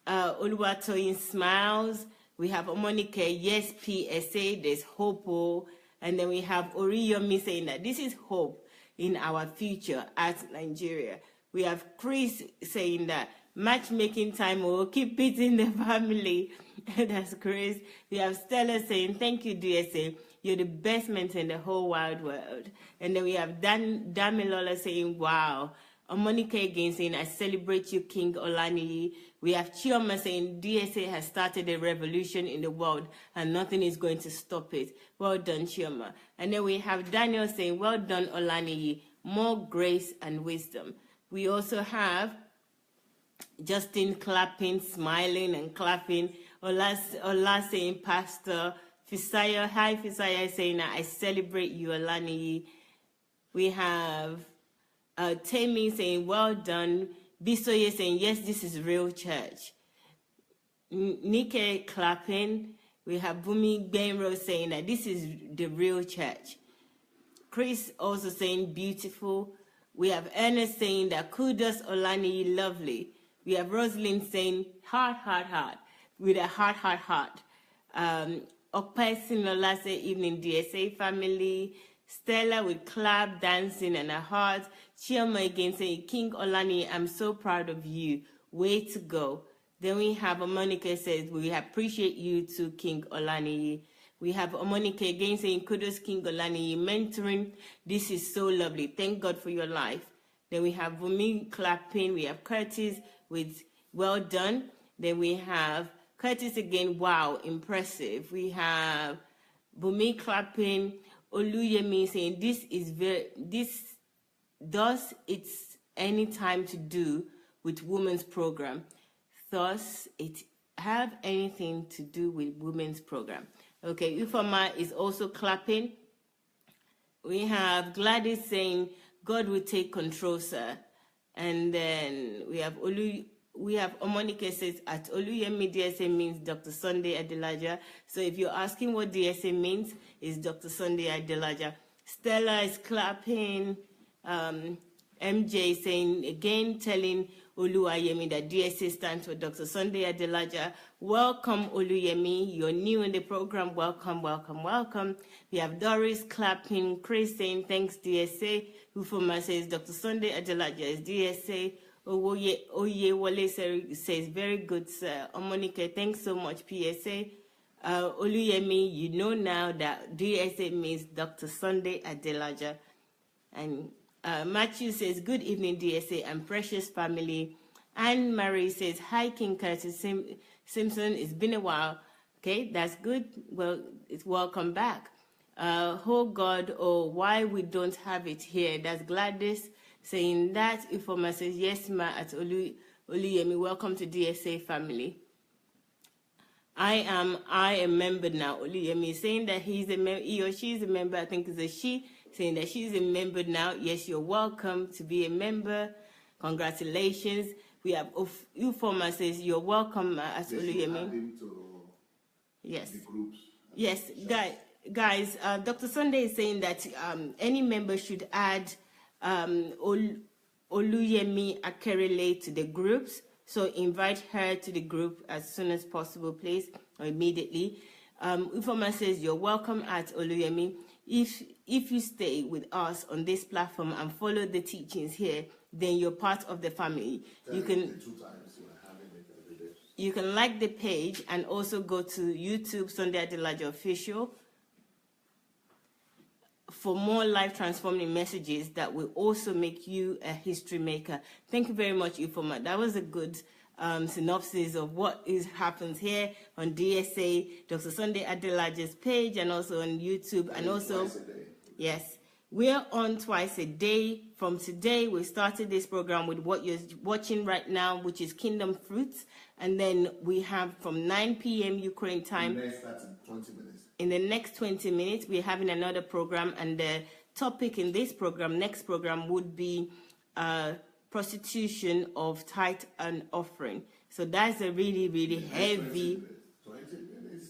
Oluwatoyin smiles. We have Omonike, yes, PSA, there's hope. Oh. And then we have Oriyomi saying that this is hope in our future at Nigeria. We have Chris saying that matchmaking time will keep it in the family. That's Chris. We have Stella saying, thank you, DSA. You're the best mentor in the whole wide world. And then we have Damilola saying, wow. Monica again saying, I celebrate you, King Olaniyi. We have Chioma saying, DSA has started a revolution in the world and nothing is going to stop it. Well done, Chioma. And then we have Daniel saying, well done, Olaniyi. More grace and wisdom. We also have Justin clapping, smiling and clapping. Ola saying, Pastor. Fisaya, hi Fisaya saying, I celebrate you, Olaniyi. We have Temi saying, well done. Bisoye saying, yes, this is real church. Nike clapping. We have Bumi Benro saying that this is the real church. Chris also saying, beautiful. We have Ernest saying that kudos, Olaniyi, lovely. We have Rosalind saying, heart, heart, heart, with a heart, heart, heart. Okpesin last evening, DSA family. Stella with clap, dancing, and a heart. Chioma again saying, King Olaniyi, I'm so proud of you. Way to go. Then we have Omonika says, we appreciate you too, King Olaniyi. We have Omonika again saying, kudos, King Olaniyi, mentoring. This is so lovely. Thank God for your life. Then we have Bumi clapping. We have Curtis with well done. Then we have Curtis again, wow, impressive. We have Bumi clapping. Oluyemi saying this does it's any time to do with women's program. Thus, it have anything to do with women's program. Okay, Ufama is also clapping. We have Gladys saying, God will take control, sir. And then we have Omonike says, at Oluyemi, DSA means Dr. Sunday Adelaja. So if you're asking what DSA means, it's Dr. Sunday Adelaja. Stella is clapping. MJ saying, again, telling Oluwayemi that DSA stands for Dr. Sunday Adelaja. Welcome, Oluyemi. You're new in the program. Welcome, welcome, welcome. We have Doris clapping. Chris saying, thanks, DSA. Ufoma says, Dr. Sunday Adelaja is DSA. Oye Wale says, very good, sir. Omonike, thanks so much, PSA. Oluyemi, you know now that DSA means Dr. Sunday Adelaja. And Matthew says, good evening, DSA and precious family. Anne Marie says, hi, King Curtis Simpson. It's been a while. Okay, that's good. Well, it's welcome back. Oh, God, oh, why we don't have it here. That's Gladys saying that. Ifoma says, yes, ma, at Oluyemi. Welcome to DSA family. I am a member now. Oluyemi is saying that he's a member, he or she is a member. I think it's a she. Saying that she's a member now. Yes, you're welcome to be a member. Congratulations. We have Ufoma says you're welcome as Oluyemi. Yes. The groups. Yes, guys. Dr. Sunday is saying that any member should add Oluyemi Akerele to the groups. So invite her to the group as soon as possible, please, or immediately. Ufoma says you're welcome at Oluyemi. If you stay with us on this platform and follow the teachings here, then you're part of the family. You can like the page and also go to YouTube Sunday Adelaja Official for more life transforming messages that will also make you a history maker. Thank you very much, Ufoma. That was a good synopsis of what happens here on DSA, Dr. Sunday Adelaja's page, and also on YouTube, and also, yes, we're on twice a day. From today, we started this program with what you're watching right now, which is Kingdom Fruits, and then we have from 9 p.m. Ukraine time. In the next 20 minutes, we're having another program, and the topic in this program, next program, would be prostitution of tithe and offering. So that's a really, really heavy.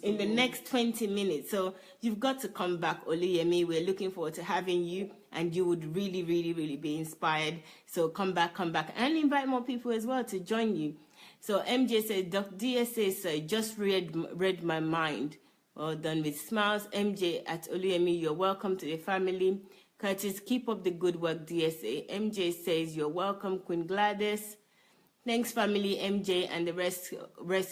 In the next 20 minutes. So you've got to come back, Oluyemi. We're looking forward to having you, and you would really, really, really be inspired. So come back, and invite more people as well to join you. So MJ says, DSA says, just read my mind. Well done with smiles. MJ at Oluyemi, you're welcome to the family. Curtis, keep up the good work, DSA. MJ says, you're welcome, Queen Gladys. Thanks, family, MJ, and the rest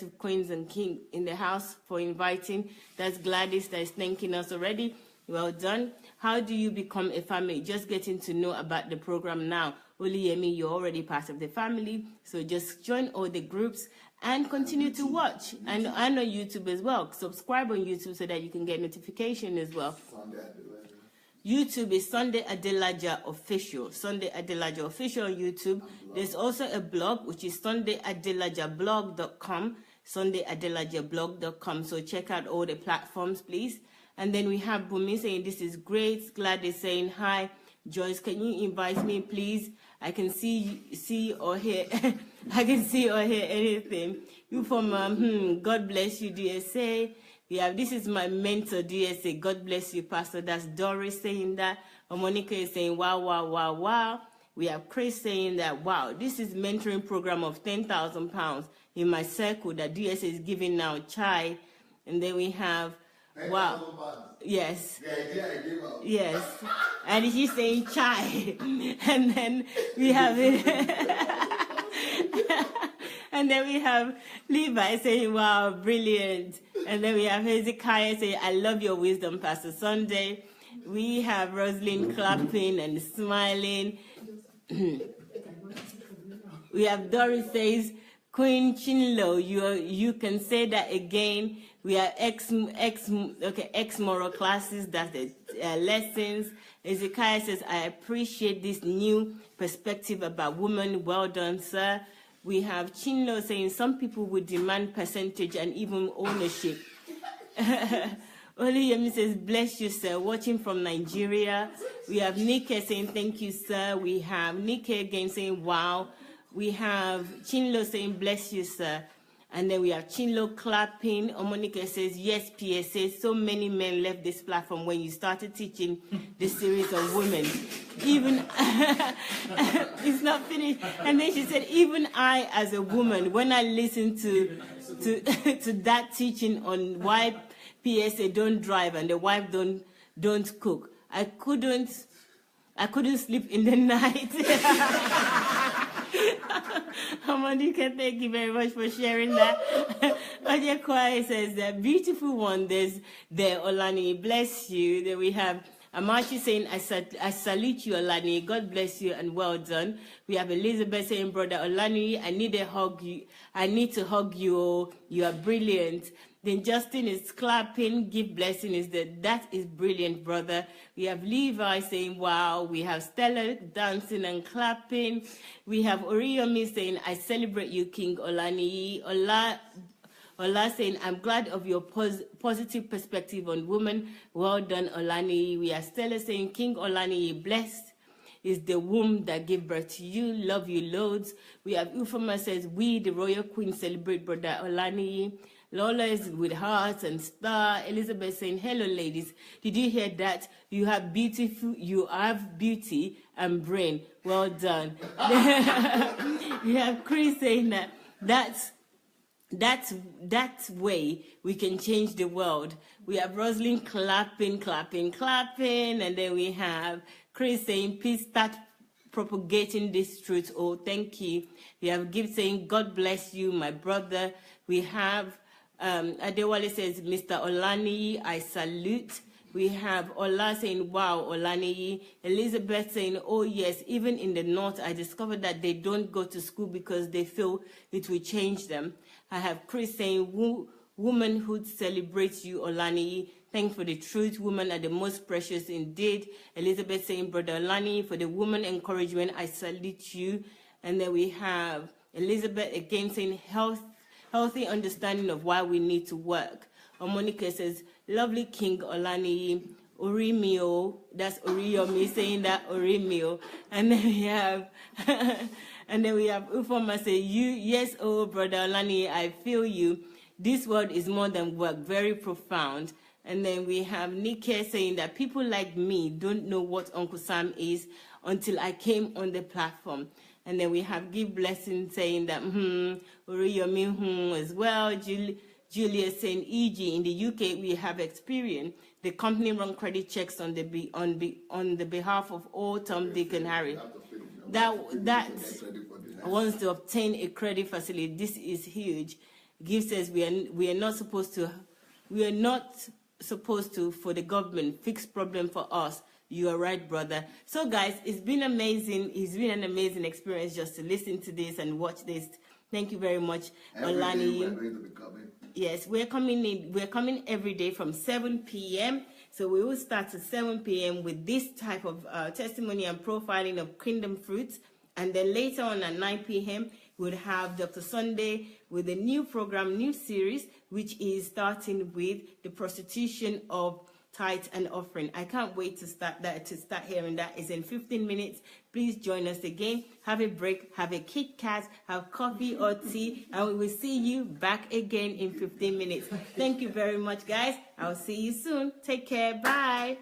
of Queens and King in the house for inviting. That's Gladys that is thanking us already. Well done. How do you become a family? Just getting to know about the program now. Oluyemi, you're already part of the family. So just join all the groups and continue to watch. And on YouTube as well. Subscribe on YouTube so that you can get notification as well. YouTube is Sunday Adelaja Official. Sunday Adelaja Official on YouTube. There's also a blog, which is sundayadelajablog.com. Sundayadelajablog.com. So check out all the platforms, please. And then we have Bumi saying, this is great. Gladys saying, hi. Joyce, can you invite me, please? I can see or hear. I can see or hear anything. You from, God bless you, DSA. We have, this is my mentor, DSA. God bless you, Pastor. That's Doris saying that. Monica is saying, wow, wow, wow, wow. We have Chris saying that, wow, this is mentoring program of £10,000 in my circle that DSA is giving now, Chai. And then we have, wow. Yes. Yes. And she's saying Chai. And then we have it. And then we have Levi saying, wow, brilliant. And then we have Hezekiah saying, I love your wisdom, Pastor Sunday. We have Rosalind clapping and smiling. We have Doris says, Queen Chinlo, you can say that again. We are ex moral classes. That's the lessons. Ezekiel says, I appreciate this new perspective about women. Well done, sir. We have Chinlo saying some people would demand percentage and even ownership. Olaniyi says, bless you, sir. Watching from Nigeria. We have Nike saying, thank you, sir. We have Nike again saying, wow. We have Chinlo saying, bless you, sir. And then we have Chinlo clapping. Omonike says, yes, PSA. So many men left this platform when you started teaching this series of women. Even, it's not finished. And then she said, even I, as a woman, when I listen to that teaching on why PSA don't drive and the wife don't cook, I couldn't sleep in the night. Amadika, thank you very much for sharing that. Odia Kwai says that beautiful one. There's there, Olaniyi, bless you. Then we have Amachi saying, I salute you, Olaniyi. God bless you and well done. We have Elizabeth saying, brother Olaniyi, I need a hug. I need to hug you. You are brilliant. Then Justin is clapping, give blessing is that is brilliant, brother. We have Levi saying, wow. We have Stella dancing and clapping. We have Oriyomi saying, I celebrate you, King Olaniyi. Ola saying, I'm glad of your positive perspective on women. Well done, Olaniyi. We have Stella saying, King Olaniyi, blessed is the womb that gave birth to you. Love you loads. We have Ufoma says, we, the royal queen, celebrate brother Olaniyi. Lola is with hearts and star. Elizabeth saying, hello, ladies. Did you hear that? You have beauty and brain. Well done. You have Chris saying that's way we can change the world. We have Rosalind clapping. And then we have Chris saying, please start propagating this truth. Oh, thank you. We have Gift saying, God bless you, my brother. We have Adewale says, Mr. Olaniyi, I salute. We have Ola saying, wow, Olaniyi. Elizabeth saying, oh, yes, even in the north, I discovered that they don't go to school because they feel it will change them. I have Chris saying, womanhood celebrates you, Olaniyi. Thanks for the truth. Women are the most precious indeed. Elizabeth saying, brother Olaniyi, for the woman encouragement, I salute you. And then we have Elizabeth again saying, healthy understanding of why we need to work. Monica says, lovely King Olaniyi, Orimio, that's Oriyomi saying that, Orimio. And then we have Ufoma say, yes, oh brother Olaniyi, I feel you. This world is more than work, very profound. And then we have Nike saying that people like me don't know what Uncle Sam is until I came on the platform. And then we have Give Blessing saying that, Oriyomi, as well. Julia saying, e.g., in the UK, we have experience. The company run credit checks on the behalf of all Tom, Dick, and Harry. That wants to obtain a credit facility. This is huge. Give says we are not supposed to, for the government, fix problem for us. You are right, brother. So, guys, it's been amazing. It's been an amazing experience just to listen to this and watch this. Thank you very much, Olaniyi. Yes, we're coming every day from 7 p.m. So we will start at 7 p.m. with this type of testimony and profiling of kingdom fruits. And then later on at 9 p.m., we'll have Dr. Sunday with a new program, new series, which is starting with the prostitution of tithe and offering. I can't wait to start hearing that. It's in 15 minutes. Please join us again. Have a break, have a Kit Kat, have coffee or tea, and we will see you back again in 15 minutes. Thank you very much, guys. I'll see you soon. Take care. Bye.